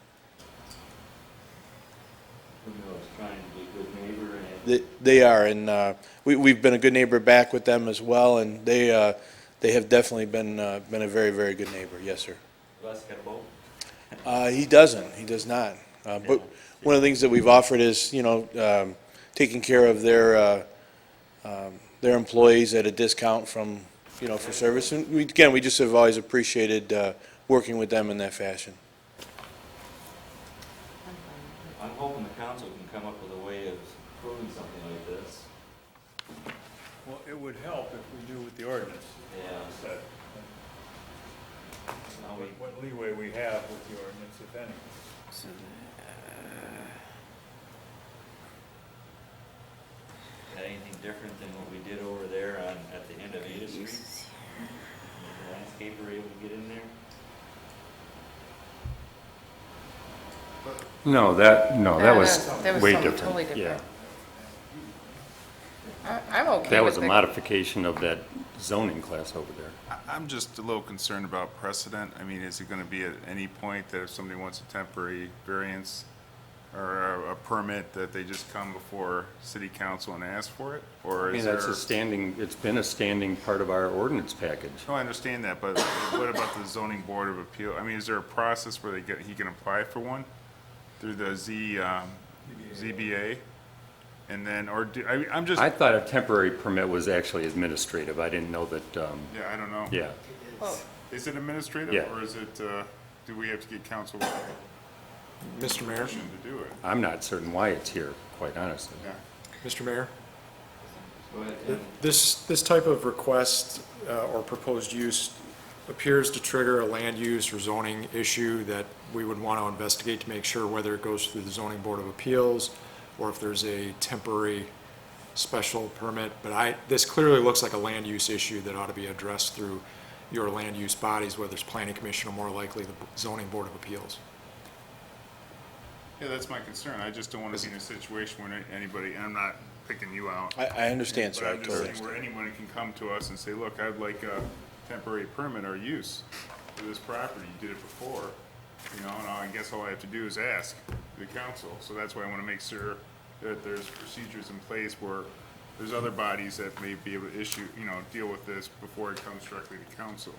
Who knows, trying to be a good neighbor and. They are, and we've been a good neighbor back with them as well, and they have definitely been a very, very good neighbor. Yes, sir. Les got a boat? He doesn't. He does not. But one of the things that we've offered is, taking care of their employees at a discount from, for service. And we just have always appreciated working with them in that fashion. I'm hoping the council can come up with a way of approving something like this. Well, it would help if we knew what the ordinance Yeah. said, Now we, what leeway we have with the ordinance, if any. got anything different than what we did over there at the end of Ada Street? Was the landscaper able to get in there? No, that was that was way something different. totally different. Yeah. I'm okay That with was a the- modification of that zoning class over there. I'm just a little concerned about precedent. I mean, is it going to be at any point that if somebody wants a temporary variance, or a permit that they just come before city council and ask for it? Or I mean, is that's there? a standing, it's been a standing part of our ordinance package. No, I understand that, but what about the zoning board of appeal? I mean, is there a process where he can apply for one through the ZBA? And then, I'm just, I thought a temporary permit was actually administrative. I didn't know that, yeah, I don't know. yeah. Is it administrative? Yeah. Or is it, do we have to get council Mr. Mayor, permission to do it? I'm not certain why it's here, quite honestly. Yeah. Mr. Mayor, this type of request or proposed use appears to trigger a land use or zoning issue that we would want to investigate to make sure whether it goes through the zoning board of appeals or if there's a temporary special permit. But this clearly looks like a land use issue that ought to be addressed through your land use bodies, whether it's planning commission or more likely the zoning board of appeals. Yeah, that's my concern. I just don't want to be in a situation where anybody, and I'm not picking you out. I understand, sir. I But I'm totally just saying where anyone can come to us and say, look, I'd like a temporary permit or use for this property. You did it before, you know, and I guess all I have to do is ask the council. So that's why I want to make sure that there's procedures in place where there's other bodies that may be able to issue, you know, deal with this before it comes directly to council.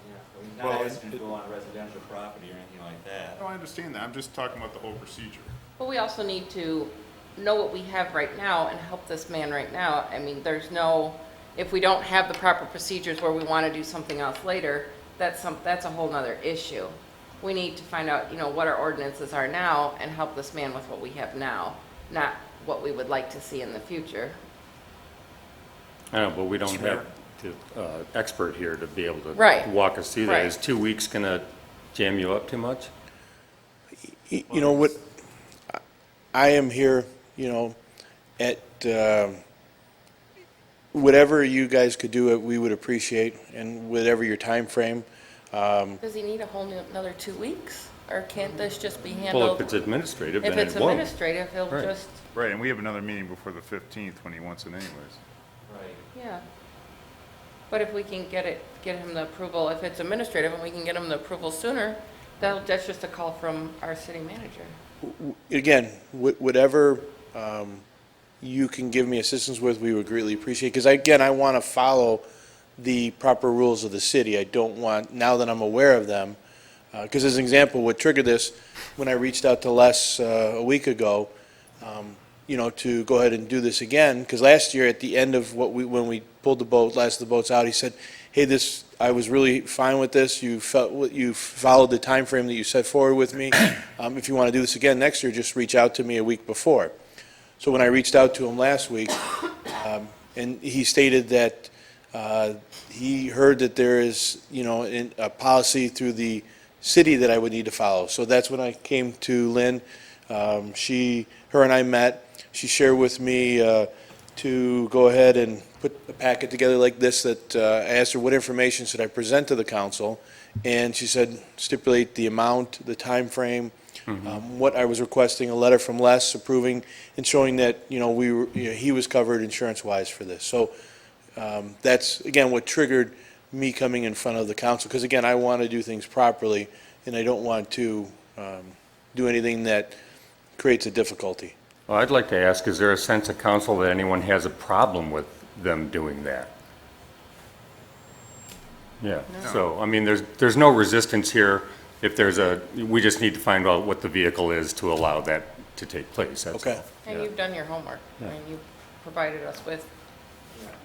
We're not asking to go on residential property or anything like that. No, I understand that. I'm just talking about the whole procedure. But we also need to know what we have right now and help this man right now. I mean, there's no, if we don't have the proper procedures where we want to do something else later, that's a whole nother issue. We need to find out, you know, what our ordinances are now and help this man with what we have now, not what we would like to see in the future. I know, but we don't have the expert here to be able to Right. walk us through that. Right. Is 2 weeks going to jam you up too much? You know what, I am here, you know, at, whatever you guys could do, we would appreciate, and whatever your time frame. Does he need a whole another 2 weeks? Or can't this just be Well, handled? if it's administrative, If then it's it won't. administrative, he'll Right. just, Right, and we have another meeting before the 15th when he wants it anyways. Right. yeah. But if we can get him the approval, if it's administrative and we can get him the approval sooner, that's just a call from our city manager. Again, whatever you can give me assistance with, we would greatly appreciate, because again, I want to follow the proper rules of the city. I don't want, now that I'm aware of them, because as an example, what triggered this, when I reached out to Les a week ago, you know, to go ahead and do this again, because last year at the end of when we pulled the last of the boats out, he said, hey, I was really fine with this. You followed the time frame that you set forward with me. If you want to do this again next year, just reach out to me a week before. So when I reached out to him last week, and he stated that he heard that there is, you know, a policy through the city that I would need to follow. So that's when I came to Lynn. Her and I met. She shared with me to go ahead and put a packet together like this that I asked her what information should I present to the council, and she said stipulate the amount, the time frame, what I was requesting, a letter from Les approving and showing that, you know, he was covered insurance-wise for this. So that's, again, what triggered me coming in front of the council, because again, I want to do things properly, and I don't want to do anything that creates a difficulty. Well, I'd like to ask, is there a sense of council that anyone has a problem with them doing that? Yeah, so, I mean, there's no resistance here. If we just need to find out what the vehicle is to allow that to take place, that's all. Okay. And Yeah. you've done your homework. I mean, you provided us with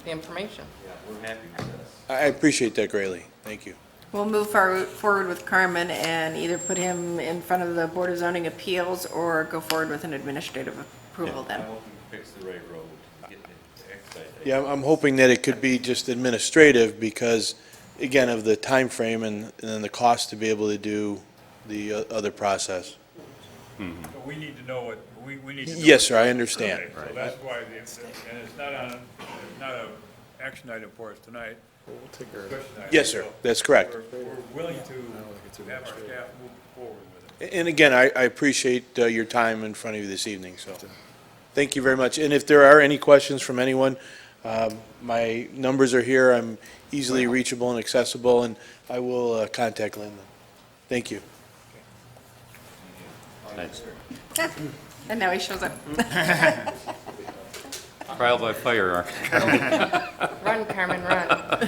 the information. Yeah, we're happy with this. I appreciate that greatly. Thank you. We'll move forward with Carmen and either put him in front of the Board of Zoning Appeals or go forward with an administrative approval I then. hope we fix the right road, get the excise. Yeah, I'm hoping that it could be just administrative because, again, of the time frame and then the cost to be able to do the other process. So we need to know what, we need to know. Yes, sir, I understand. Okay, so that's why, and it's not a action item for us tonight. We'll take care of it. Yes, sir, that's correct. We're willing to have our staff move forward with it. And again, I appreciate your time in front of you this evening, so thank you very much. And if there are any questions from anyone, my numbers are here. I'm easily reachable and accessible, and I will contact Lynn. Thank you. Thanks. And now he shows up. Trial by fire. Run, Carmen, run. Do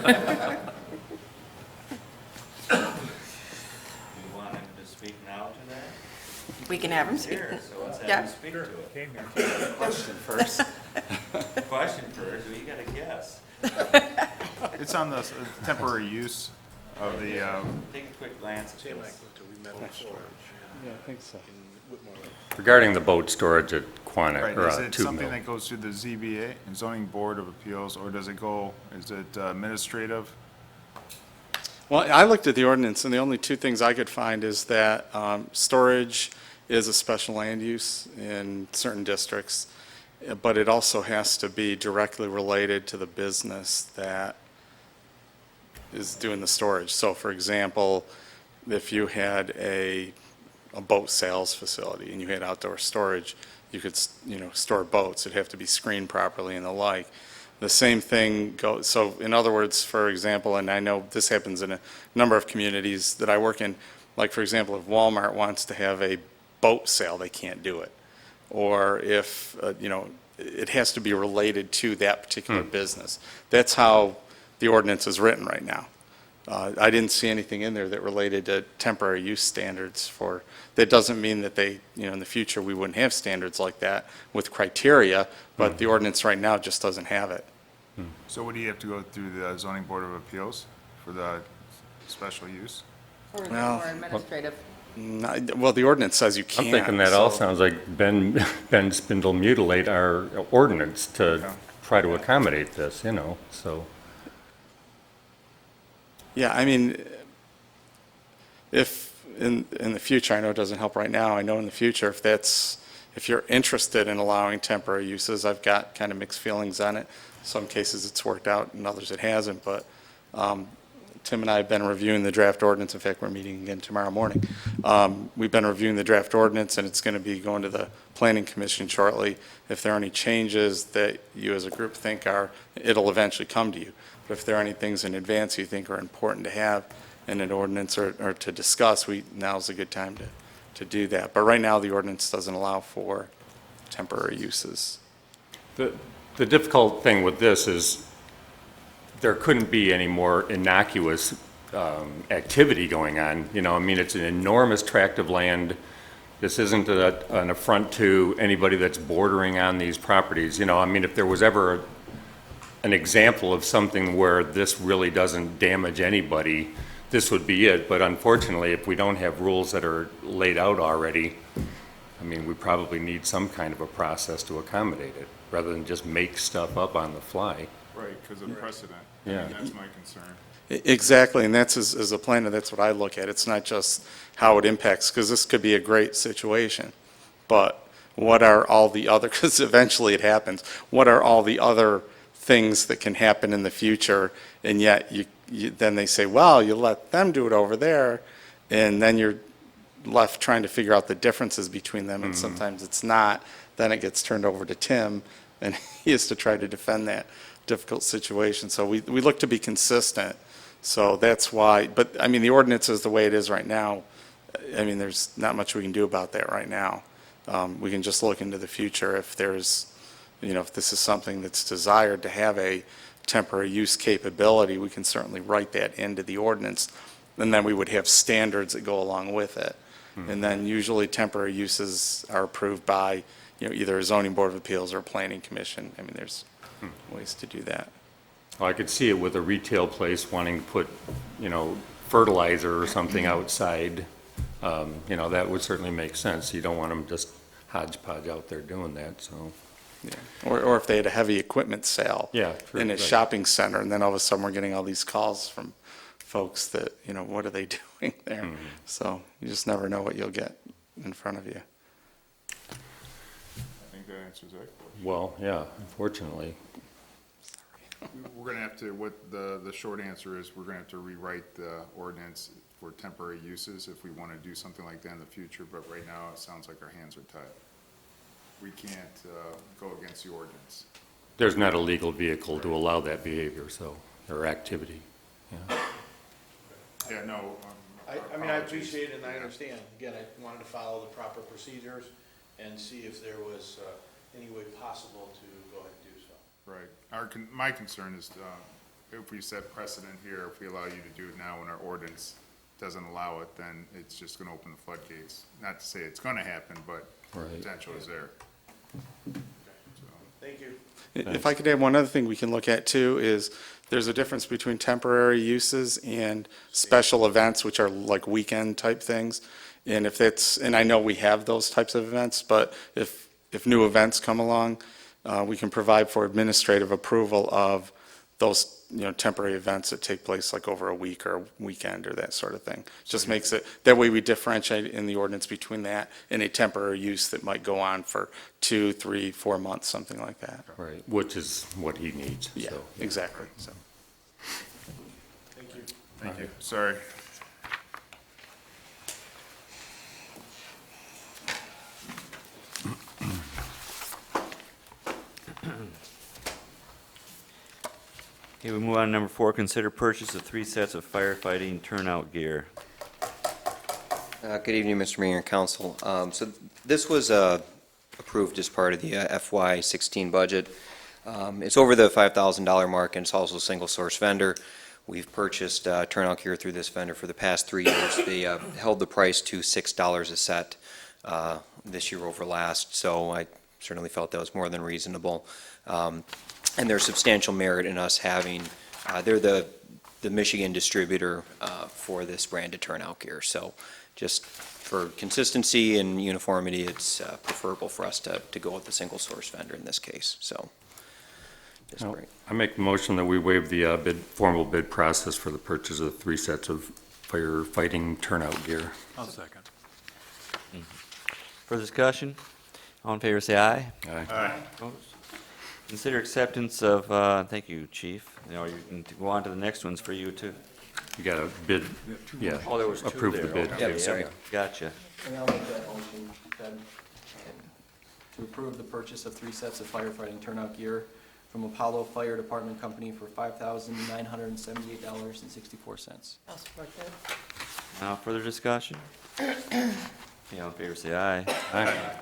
you want him to speak now to that? We can have him speak. Here, so let's have Yeah. him speak to it. Came here. Question first. Question first, well, you gotta guess. It's on the temporary use of the, Take a quick glance at this. Yeah, I think so. Regarding the boat storage at Quantick, right, or is it 2 something Mill. that goes through the ZBA, Zoning Board of Appeals, or does it go, is it administrative? Well, I looked at the ordinance, and the only two things I could find is that storage is a special land use in certain districts, but it also has to be directly related to the business that is doing the storage. So, for example, if you had a boat sales facility and you had outdoor storage, you could, store boats. It'd have to be screened properly and the like. The same thing goes, so in other words, for example, and I know this happens in a number of communities that I work in, like, for example, if Walmart wants to have a boat sale, they can't do it. Or if, it has to be related to that particular business. That's how the ordinance is written right now. I didn't see anything in there that related to temporary use standards for, that doesn't mean that they, in the future, we wouldn't have standards like that with criteria, but the ordinance right now just doesn't have it. So would you have to go through the Zoning Board of Appeals for the special use? Or is it Well, more administrative? Well, the ordinance says you can't. I'm thinking that all so- sounds like Ben Spindle mutilate our ordinance to try to accommodate this, so. Yeah, I mean, if in the future, I know it doesn't help right now, I know in the future, if you're interested in allowing temporary uses, I've got kind of mixed feelings on it. Some cases it's worked out, in others it hasn't, but Tim and I have been reviewing the draft ordinance. In fact, we're meeting again tomorrow morning. We've been reviewing the draft ordinance, and it's going to be going to the Planning Commission shortly. If there are any changes that you as a group think it'll eventually come to you. But if there are any things in advance you think are important to have in an ordinance or to discuss, now's a good time to do that. But right now, the ordinance doesn't allow for temporary uses. The difficult thing with this is there couldn't be any more innocuous activity going on. It's an enormous tract of land. This isn't an affront to anybody that's bordering on these properties. If there was ever an example of something where this really doesn't damage anybody, this would be it. But unfortunately, if we don't have rules that are laid out already, we probably need some kind of a process to accommodate it, rather than just make stuff up on the fly. Right, because of precedent. Yeah. That's my concern. Exactly, and that's as a planner, that's what I look at. It's not just how it impacts, because this could be a great situation, but what are all the other, because eventually it happens, what are all the other things that can happen in the future, and yet then they say, well, you let them do it over there, and then you're left trying to figure out the differences between them, and sometimes it's not. Then it gets turned over to Tim, and he has to try to defend that difficult situation. So we look to be consistent. So that's why, but the ordinance is the way it is right now. There's not much we can do about that right now. We can just look into the future if there's, if this is something that's desired to have a temporary use capability, we can certainly write that into the ordinance. And then we would have standards that go along with it. And then usually temporary uses are approved by, either a zoning board of appeals or a planning commission. There's ways to do that. Well, I could see it with a retail place wanting to put, fertilizer or something outside. That would certainly make sense. You don't want them just hodgepodge out there doing that, so. Yeah. Or if they had a heavy equipment sale Yeah, in a right. shopping center, and then all of a sudden we're getting all these calls from folks that, what are they doing there? So you just never know what you'll get in front of you. I think that answers that question. Well, yeah, unfortunately. We're going to have to, what the short answer is, we're going to have to rewrite the ordinance for temporary uses if we want to do something like that in the future, but right now it sounds like our hands are tied. We can't go against the ordinance. There's not a legal vehicle to allow that behavior, or activity. Yeah. Yeah, no. I appreciate it and I understand. Again, I wanted to follow the proper procedures and see if there was any way possible to go ahead and do so. Right. My concern is, if we set precedent here, if we allow you to do it now and our ordinance doesn't allow it, then it's just gonna open the floodgates. Not to say it's gonna happen, but the potential is there. Thank you. If I could add one other thing we can look at too is there's a difference between temporary uses and special events, which are like weekend type things. And if it's, and I know we have those types of events, but if new events come along, we can provide for administrative approval of those, temporary events that take place like over a week or a weekend or that sort of thing. Just makes it, that way we differentiate in the ordinance between that and a temporary use that might go on for 2, 3, 4 months, something like that. Right, which is what he needs, Yeah, so. exactly, so. Thank you. Thank you. Sorry. Okay, we move on to number 4, consider purchase of 3 sets of firefighting turnout gear. Good evening, Mr. Mayor and Council. So this was approved as part of the FY16 budget. It's over the $5,000 mark, and it's also a single-source vendor. We've purchased turnout gear through this vendor for the past 3 years. They held the price to $6 a set this year over last, so I certainly felt that was more than reasonable. And there's substantial merit in us having, they're the Michigan distributor for this brand of turnout gear. So just for consistency and uniformity, it's preferable for us to go with the single source vendor in this case, so. Just Now, great. I make the motion that we waive the formal bid process for the purchase of 3 sets of firefighting turnout gear. I'll second. Further discussion? All in favor, say aye. Aye. Opposed? Consider acceptance of, thank you, Chief. You can go on to the next ones for you, too. You got a bid, yeah. Oh, there was 2 approve the there. bid. Okay, Yep, sorry. Gotcha. And I'll make that motion, Ben, to approve the purchase of 3 sets of firefighting turnout gear from Apollo Fire Department Company for $5,978.64. I'll support that. Now, further discussion? Okay, all in favor, say aye. Aye.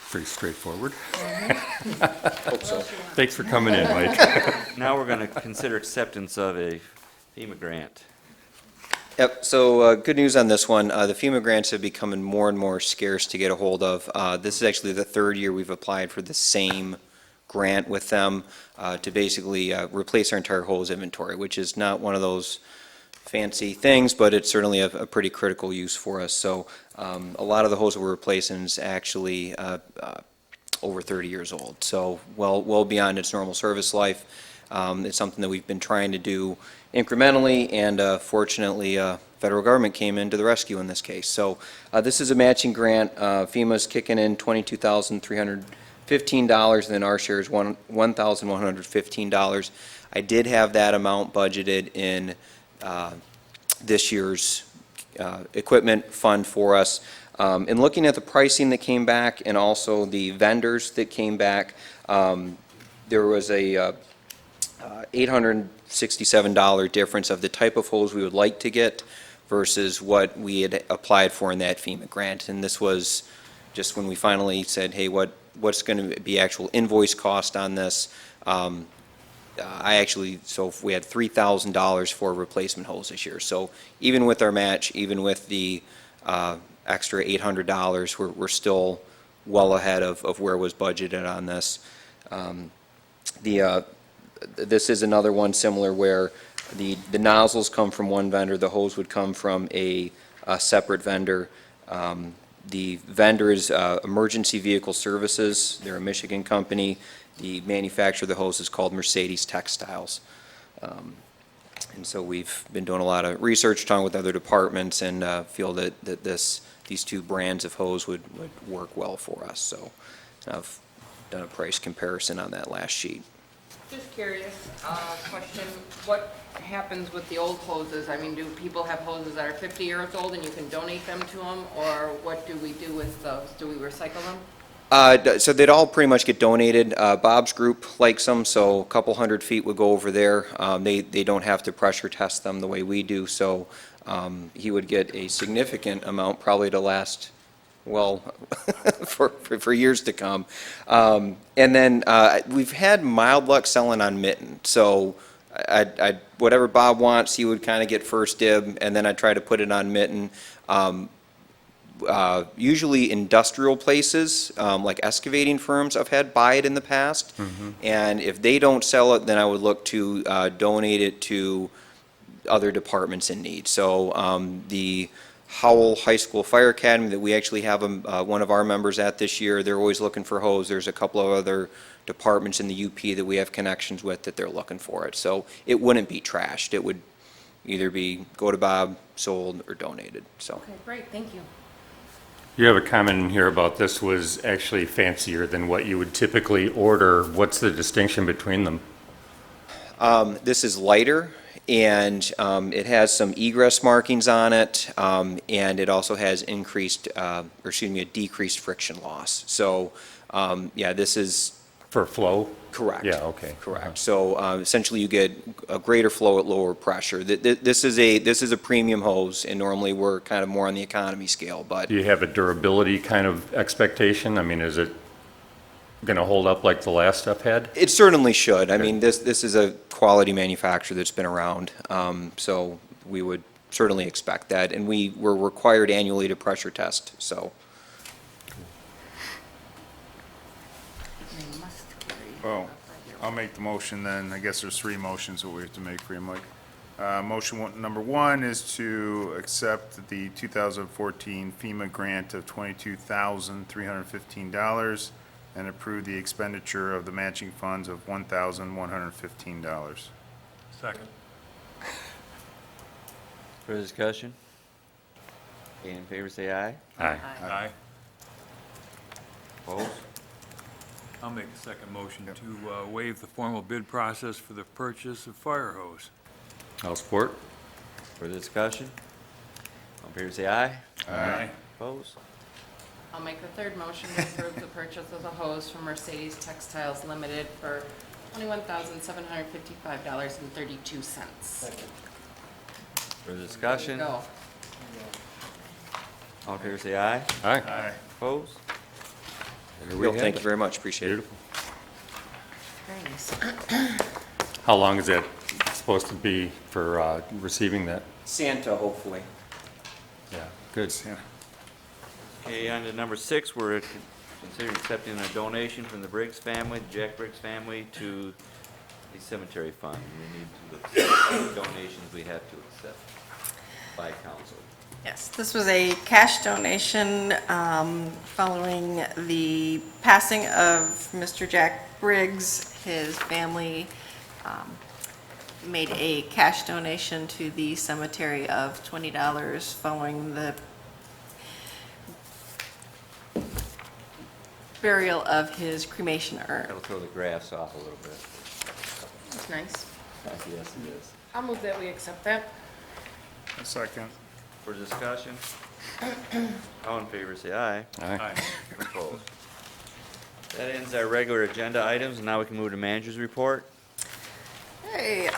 Pretty straightforward. Hope so. Thanks for coming in, Mike. Now we're going to consider acceptance of a FEMA grant. Yep, so good news on this one. The FEMA grants have become more and more scarce to get a hold of. This is actually the 3rd year we've applied for the same grant with them to basically replace our entire hose inventory, which is not one of those fancy things, but it's certainly a pretty critical use for us. So a lot of the hose that we're replacing is actually over 30 years old, so well beyond its normal service life. It's something that we've been trying to do incrementally, and fortunately, federal government came into the rescue in this case. So this is a matching grant. FEMA's kicking in $22,315, and then our share is $1,115. I did have that amount budgeted in this year's equipment fund for us. In looking at the pricing that came back and also the vendors that came back, there was a $867 difference of the type of hose we would like to get versus what we had applied for in that FEMA grant. And this was just when we finally said, hey, what's going to be actual invoice cost on this? So we had $3,000 for replacement hose this year. So even with our match, even with the extra $800, we're still well ahead of where it was budgeted on this. This is another one similar where the nozzles come from one vendor, the hose would come from a separate vendor. The vendor is Emergency Vehicle Services. They're a Michigan company. The manufacturer of the hose is called Mercedes Textiles. And so we've been doing a lot of research, talking with other departments, and feel that these 2 brands of hose would work well for us. So I've done a price comparison on that last sheet. Just curious, question, what happens with the old hoses? I mean, do people have hoses that are 50 years old and you can donate them to them, or what do we do with those? Do we recycle them? So they'd all pretty much get donated. Bob's group likes them, so a couple 100 feet would go over there. They don't have to pressure test them the way we do, so he would get a significant amount, probably to last, well, for years to come. And then we've had mild luck selling on mitten, so whatever Bob wants, he would kind of get first dib, and then I'd try to put it on mitten. Usually industrial places, like excavating firms, I've had buy it in the past. And if they don't sell it, then I would look to donate it to other departments in need. So the Howell High School Fire Academy that we actually have one of our members at this year, they're always looking for hose. There's a couple of other departments in the UP that we have connections with that they're looking for it. So it wouldn't be trashed. It would either be go to Bob, sold, or donated, so. Okay, great, thank you. You have a comment in here about this was actually fancier than what you would typically order. What's the distinction between them? This is lighter, and it has some egress markings on it, and it also has a decreased friction loss. So, yeah, this is... For flow? Correct. Yeah, okay. Correct. So essentially you get a greater flow at lower pressure. This is a premium hose, and normally we're kind of more on the economy scale, but... Do you have a durability kind of expectation? I mean, is it going to hold up like the last stuff had? It certainly should. I mean, this is a quality manufacturer that's been around, so we would certainly expect that. And we're required annually to pressure test, so... Well, I'll make the motion then. I guess there's three motions that we have to make for you, Mike. Number one is to accept the 2014 FEMA grant of $22,315 and approve the expenditure of the matching funds of $1,115. Second. Further discussion? Okay, in favor, say aye. Aye. Aye. Opposed? I'll make a second motion to waive the formal bid process for the purchase of fire hose. I'll support. Further discussion? All in favor, say aye. Aye. Opposed? I'll make the third motion to approve the purchase of the hose from Mercedes Textiles Limited for $21,755.32. Further discussion? Go. All in favor, say aye. Aye. Opposed? Thank you very much, appreciate it. Very nice. How long is that supposed to be for receiving that? Santa, hopefully. Yeah, good. Okay, on to number 6, we're considering accepting a donation from the Briggs family, the Jack Briggs family, to the cemetery fund. We need to look at the donations we have to accept by council. Yes, this was a cash donation following the passing of Mr. Jack Briggs. His family made a cash donation to the cemetery of $20 following the burial of his cremation urn. That'll throw the graphs off a little bit. That's nice. Yes, it is. I'll move that we accept that. A second. For discussion? All in favor, say aye. Aye. Opposed? That ends our regular agenda items, and now we can move to manager's report. Hey,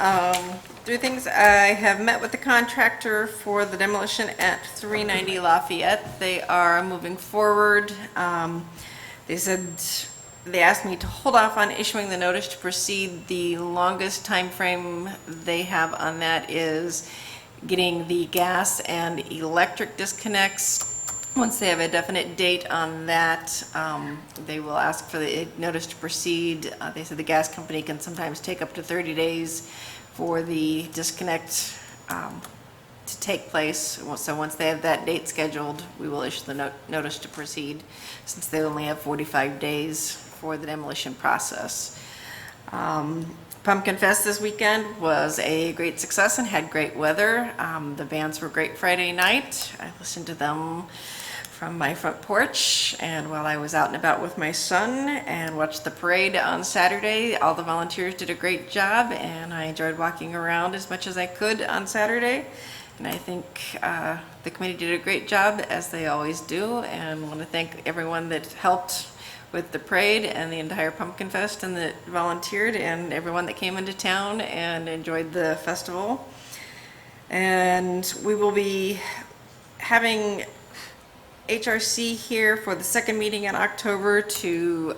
3 things. I have met with the contractor for the demolition at 390 Lafayette. They are moving forward. They asked me to hold off on issuing the notice to proceed. The longest time frame they have on that is getting the gas and electric disconnects. Once they have a definite date on that, they will ask for the notice to proceed. They said the gas company can sometimes take up to 30 days for the disconnect to take place. So once they have that date scheduled, we will issue the notice to proceed, since they only have 45 days for the demolition process. Pumpkin Fest this weekend was a great success and had great weather. The bands were great Friday night. I listened to them from my front porch, and while I was out and about with my son, and watched the parade on Saturday. All the volunteers did a great job, and I enjoyed walking around as much as I could on Saturday. And I think the committee did a great job, as they always do, and want to thank everyone that helped with the parade and the entire Pumpkin Fest, and that volunteered, and everyone that came into town and enjoyed the festival. And we will be having HRC here for the second meeting in October to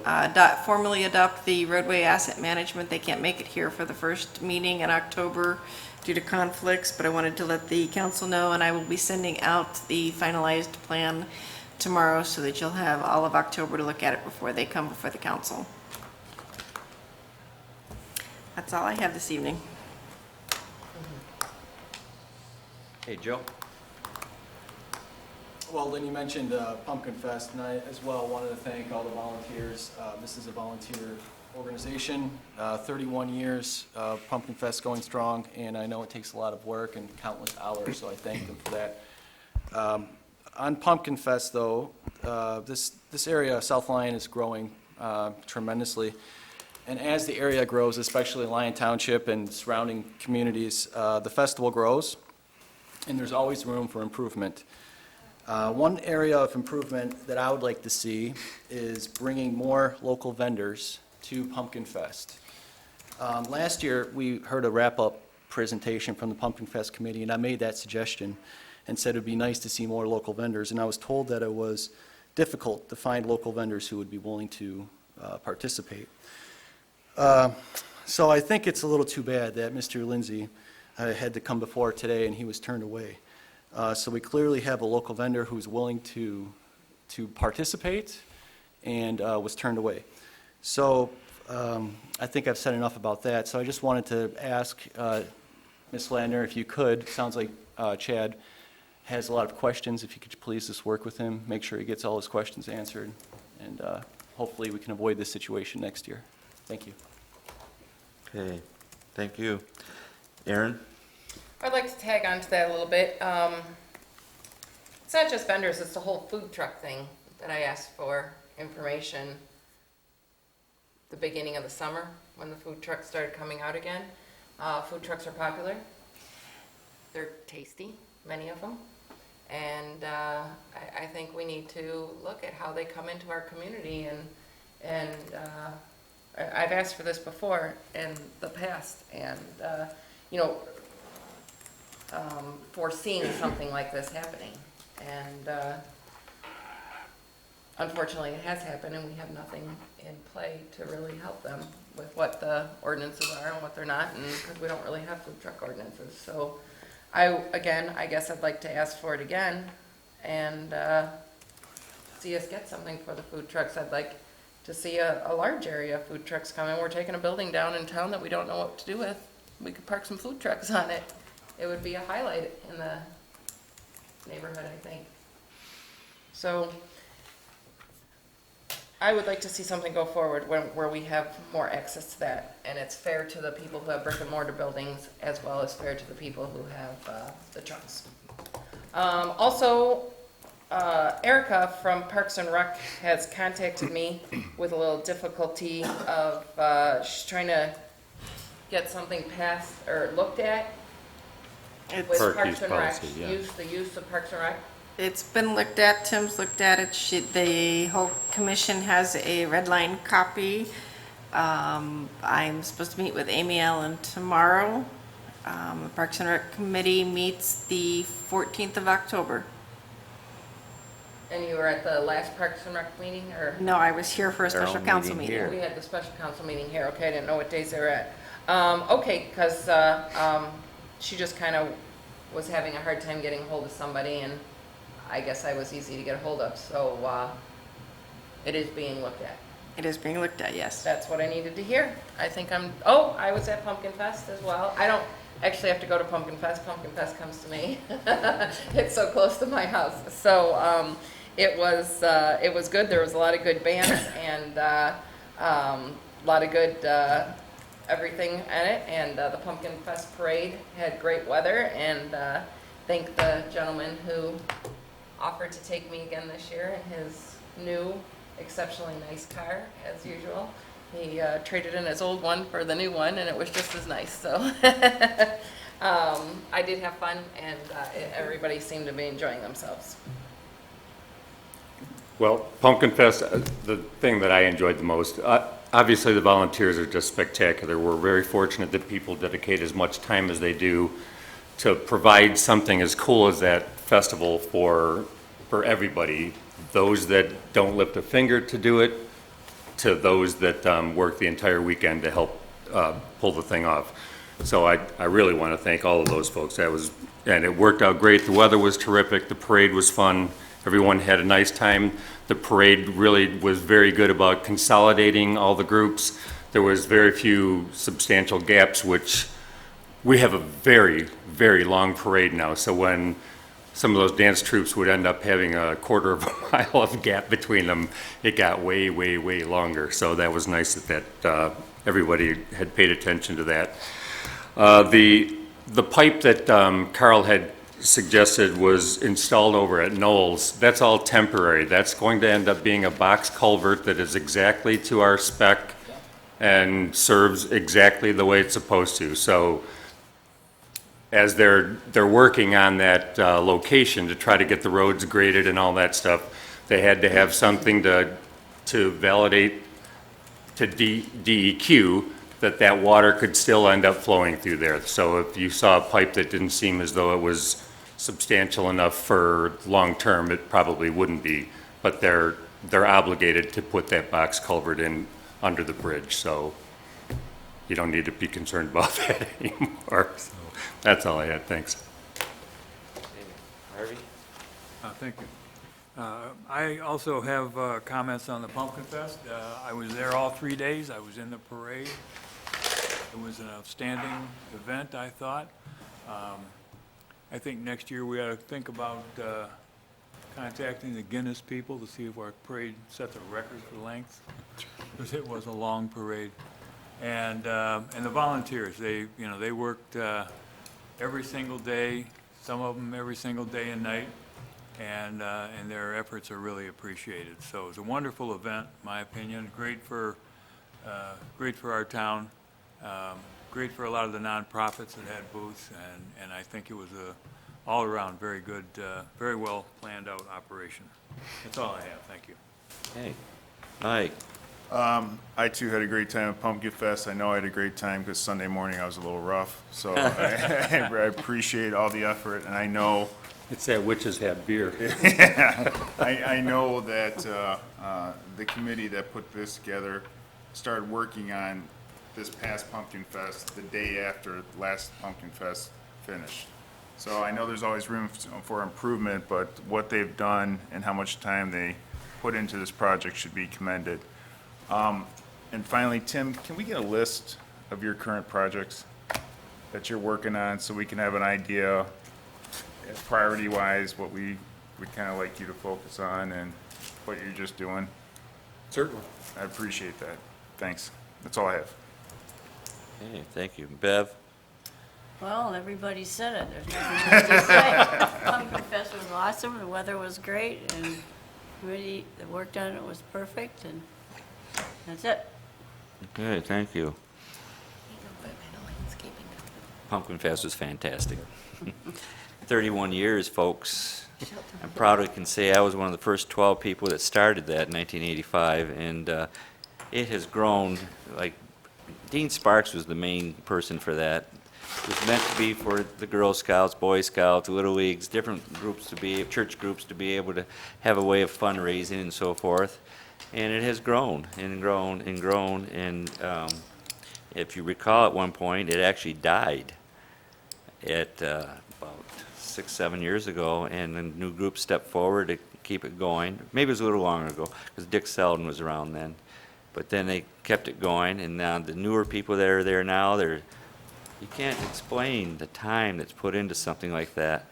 formally adopt the roadway asset management. They can't make it here for the first meeting in October due to conflicts, but I wanted to let the council know, and I will be sending out the finalized plan tomorrow so that you'll have all of October to look at it before they come before the council. That's all I have this evening. Hey, Joe? Well, Lynn, you mentioned Pumpkin Fest, and I as well wanted to thank all the volunteers. This is a volunteer organization, 31 years of Pumpkin Fest going strong, and I know it takes a lot of work and countless hours, so I thank them for that. On Pumpkin Fest, though, this area, South Lyon, is growing tremendously. And as the area grows, especially Lyon Township and surrounding communities, the festival grows, and there's always room for improvement. One area of improvement that I would like to see is bringing more local vendors to Pumpkin Fest. Last year, we heard a wrap-up presentation from the Pumpkin Fest committee, and I made that suggestion and said it would be nice to see more local vendors, and I was told that it was difficult to find local vendors who would be willing to participate. So I think it's a little too bad that Mr. Lindsay had to come before today and he was turned away. So we clearly have a local vendor who's willing to participate and was turned away. So I think I've said enough about that. So I just wanted to ask Ms. Landner, if you could, sounds like Chad has a lot of questions, if you could please just work with him, make sure he gets all his questions answered, and hopefully we can avoid this situation next year. Thank you. Okay, thank you. Aaron? I'd like to tag on to that a little bit. It's not just vendors, it's the whole food truck thing that I asked for information the beginning of the summer when the food trucks started coming out again. Food trucks are popular. They're tasty, many of them. And I think we need to look at how they come into our community, and I've asked for this before in the past, and foreseeing something like this happening. And unfortunately, it has happened, and we have nothing in play to really help them with what the ordinances are and what they're not, and because we don't really have food truck ordinances. So I guess I'd like to ask for it again and see us get something for the food trucks. I'd like to see a large area of food trucks come in. We're taking a building down in town that we don't know what to do with. We could park some food trucks on it. It would be a highlight in the neighborhood, I think. So I would like to see something go forward where we have more access to that, and it's fair to the people who have brick and mortar buildings as well as fair to the people who have the trucks. Also, Erica from Parks and Rec has contacted me with a little difficulty of she's trying to get something passed or looked at with Parks and Rec, the use of Parks and Rec. It's been looked at, Tim's looked at it, the whole commission has a red line copy. I'm supposed to meet with Amy Allen tomorrow. The Parks and Rec Committee meets the 14th of October. And you were at the last Parks and Rec meeting, or? No, I was here for a Their special own council meeting meeting. here. We had the special council meeting here, okay, I didn't know what days they were at. Okay, because she just kind of was having a hard time getting hold of somebody, and I guess I was easy to get a hold of, so it is being looked at. It is being looked at, yes. That's what I needed to hear. I think I was at Pumpkin Fest as well. I don't actually have to go to Pumpkin Fest. Pumpkin Fest comes to me. It's so close to my house. So it was good. There was a lot of good bands and a lot of good everything in it. And the Pumpkin Fest parade had great weather. And thank the gentleman who offered to take me again this year in his new, exceptionally nice car, as usual. He traded in his old one for the new one, and it was just as nice. So I did have fun, and everybody seemed to be enjoying themselves. Well, Pumpkin Fest, the thing that I enjoyed the most, obviously the volunteers are just spectacular. We're very fortunate that people dedicate as much time as they do to provide something as cool as that festival for everybody, those that don't lift a finger to do it, to those that work the entire weekend to help pull the thing off. So I really want to thank all of those folks. And it worked out great. The weather was terrific. The parade was fun. Everyone had a nice time. The parade really was very good about consolidating all the groups. There was very few substantial gaps, which we have a very, very long parade now. So when some of those dance troupes would end up having a quarter of a mile of gap between them, it got way, way, way longer. So that was nice that everybody had paid attention to that. The pipe that Carl had suggested was installed over at Knowles. That's all temporary. That's going to end up being a box culvert that is exactly to our spec and serves exactly the way it's supposed to. So as they're working on that location to try to get the roads graded and all that stuff, they had to have something to validate to DEQ that water could still end up flowing through there. So if you saw a pipe that didn't seem as though it was substantial enough for long-term, it probably wouldn't be. But they're obligated to put that box culvert in under the bridge, so you don't need to be concerned about that anymore. So that's all I had. Thanks. Harvey? Thank you. I also have comments on the Pumpkin Fest. I was there all 3 days. I was in the parade. It was an outstanding event, I thought. I think next year we ought to think about contacting the Guinness people to see if our parade sets a record for length, because it was a long parade. And the volunteers, they worked every single day, some of them every single day and night, and their efforts are really appreciated. So it was a wonderful event, in my opinion. Great for our town. Great for a lot of the nonprofits that had booths, and I think it was a all-around very good, very well planned out operation. That's all I have. Thank you. Hey, Mike. I too had a great time at Pumpkin Fest. I know I had a great time because Sunday morning I was a little rough. So I appreciate all the effort, and I know it's that witches have beer. I know that the committee that put this together started working on this past Pumpkin Fest the day after last Pumpkin Fest finished. So I know there's always room for improvement, but what they've done and how much time they put into this project should be commended. And finally, Tim, can we get a list of your current projects that you're working on so we can have an idea, priority-wise, what we would kind of like you to focus on and what you're just doing? Certainly. I appreciate that. Thanks. That's all I have. Okay, thank you. Bev? Well, everybody said it. There's nothing else to say. Pumpkin Fest was awesome, the weather was great, and really, the work done it was perfect, and that's it. Okay, thank you. Pumpkin Fest was fantastic. 31 years, folks. I'm proud I can say I was one of the first 12 people that started that in 1985, and it has grown. Like, Dean Sparks was the main person for that. It was meant to be for the Girl Scouts, Boy Scouts, Little Leagues, different groups church groups to be able to have a way of fundraising and so forth. And it has grown and grown and grown, and if you recall at one point, it actually died at about 6-7 years ago, and a new group stepped forward to keep it going. Maybe it was a little longer ago, because Dick Selden was around then. But then they kept it going, and now the newer people that are there now, you can't explain the time that's put into something like that.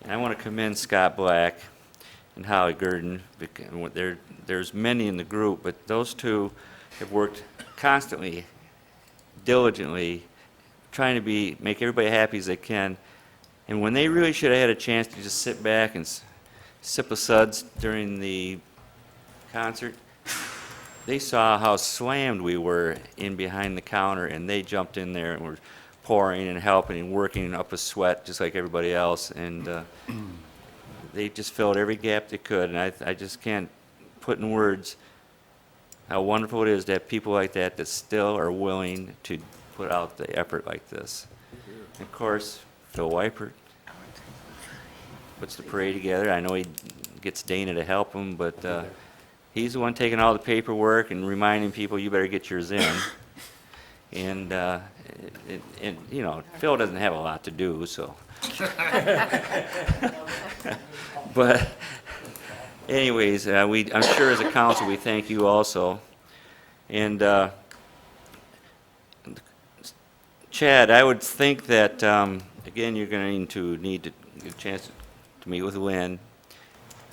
And I want to commend Scott Black and Holly Gurdon. There's many in the group, but those two have worked constantly, diligently, trying to make everybody happy as they can. And when they really should have had a chance to just sit back and sip a suds during the concert, they saw how slammed we were in behind the counter, and they jumped in there and were pouring and helping and working up a sweat just like everybody else. And they just filled every gap they could. And I just can't put in words how wonderful it is to have people like that still are willing to put out the effort like this. And of course, Phil Wypert puts the parade together. I know he gets Dana to help him, but he's the one taking all the paperwork and reminding people, you better get yours in. And, you know, Phil doesn't have a lot to do, so. But anyways, I'm sure as a council, we thank you also. And Chad, I would think that, again, you're going to need to get a chance to meet with Lynn,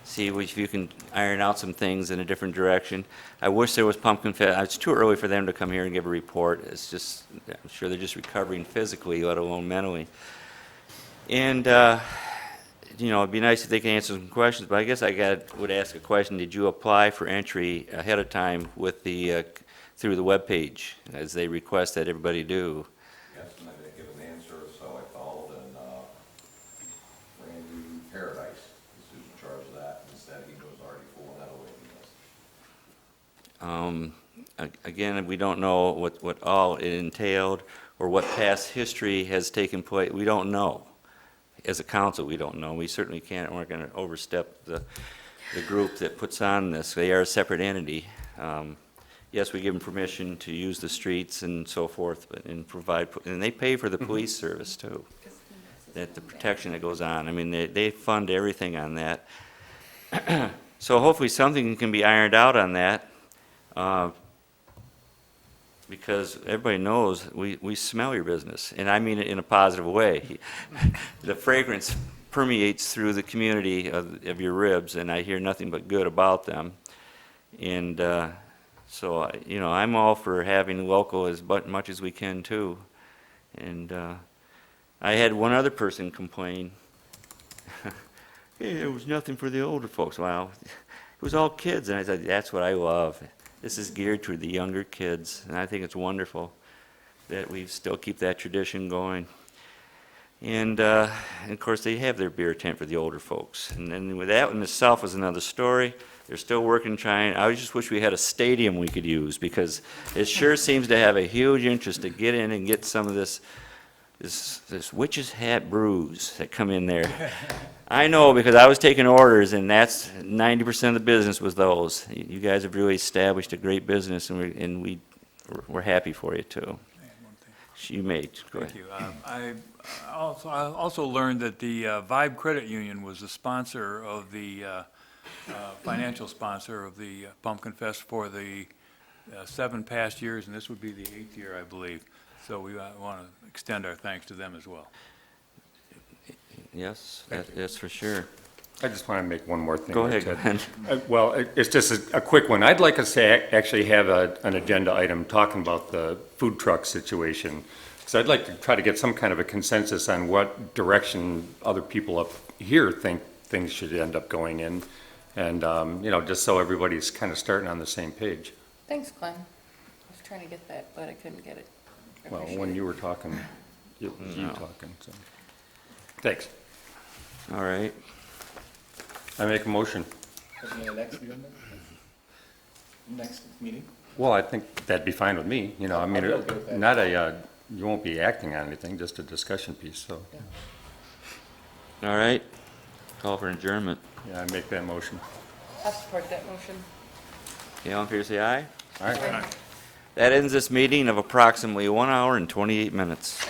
see if you can iron out some things in a different direction. I wish there was Pumpkin Fest. It's too early for them to come here and give a report. It's just, I'm sure they're just recovering physically, let alone mentally. And, you know, it'd be nice if they can answer some questions, but I guess would ask a question. Did you apply for entry ahead of time with the, through the webpage, as they request that everybody do? Yes, and I didn't get an answer, so I called and Randy Paradise is who's in charge of that. Instead, he was already full ahead of waiting list. Again, we don't know what all it entailed or what past history has taken place. We don't know. As a council, we don't know. We certainly we're going to overstep the group that puts on this. They are a separate entity. Yes, we give them permission to use the streets and so forth, and they pay for the police service too. That the protection that goes on. I mean, they fund everything on that. So hopefully something can be ironed out on that, because everybody knows we smell your business, and I mean it in a positive way. The fragrance permeates through the community of your ribs, and I hear nothing but good about them. And so, you know, I'm all for having local as much as we can too. And I had one other person complain. Hey, there was nothing for the older folks. Well, it was all kids, and I said, that's what I love. This is geared to the younger kids, and I think it's wonderful that we still keep that tradition going. And of course, they have their beer tent for the older folks. And then with that in itself was another story. They're still working, trying. I just wish we had a stadium we could use, because it sure seems to have a huge interest to get in and get some of this witch's hat brews that come in there. I know, because I was taking orders, and that's 90% of the business was those. You guys have really established a great business, and we're happy for you too. You may go ahead. Thank you. I also learned that the Vibe Credit Union was the sponsor of the financial sponsor of the Pumpkin Fest for the 7 past years, and this would be the 8th year, I believe. So we want to extend our thanks to them as well. Yes, that's for sure. I just want to make one more thing. Go ahead, Ted. Glenn. Well, it's just a quick one. I'd like us to actually have an agenda item talking about the food truck situation. So I'd like to try to get some kind of a consensus on what direction other people up here think things should end up going in. And, you know, just so everybody's kind of starting on the same page. Thanks, Glenn. I was trying to get that, but I couldn't get it. Well, when you were talking, you talking, so. Thanks. All right. I make a motion. Next meeting? Well, I think that'd be fine with me, you know, I mean, I'll be okay with that. not a, you won't be acting on anything, just a discussion piece, so. All right. Call for adjournment. Yeah, I make that motion. I'll support that motion. Okay, all in favor, say aye. All right. That ends this meeting of approximately 1 hour and 28 minutes.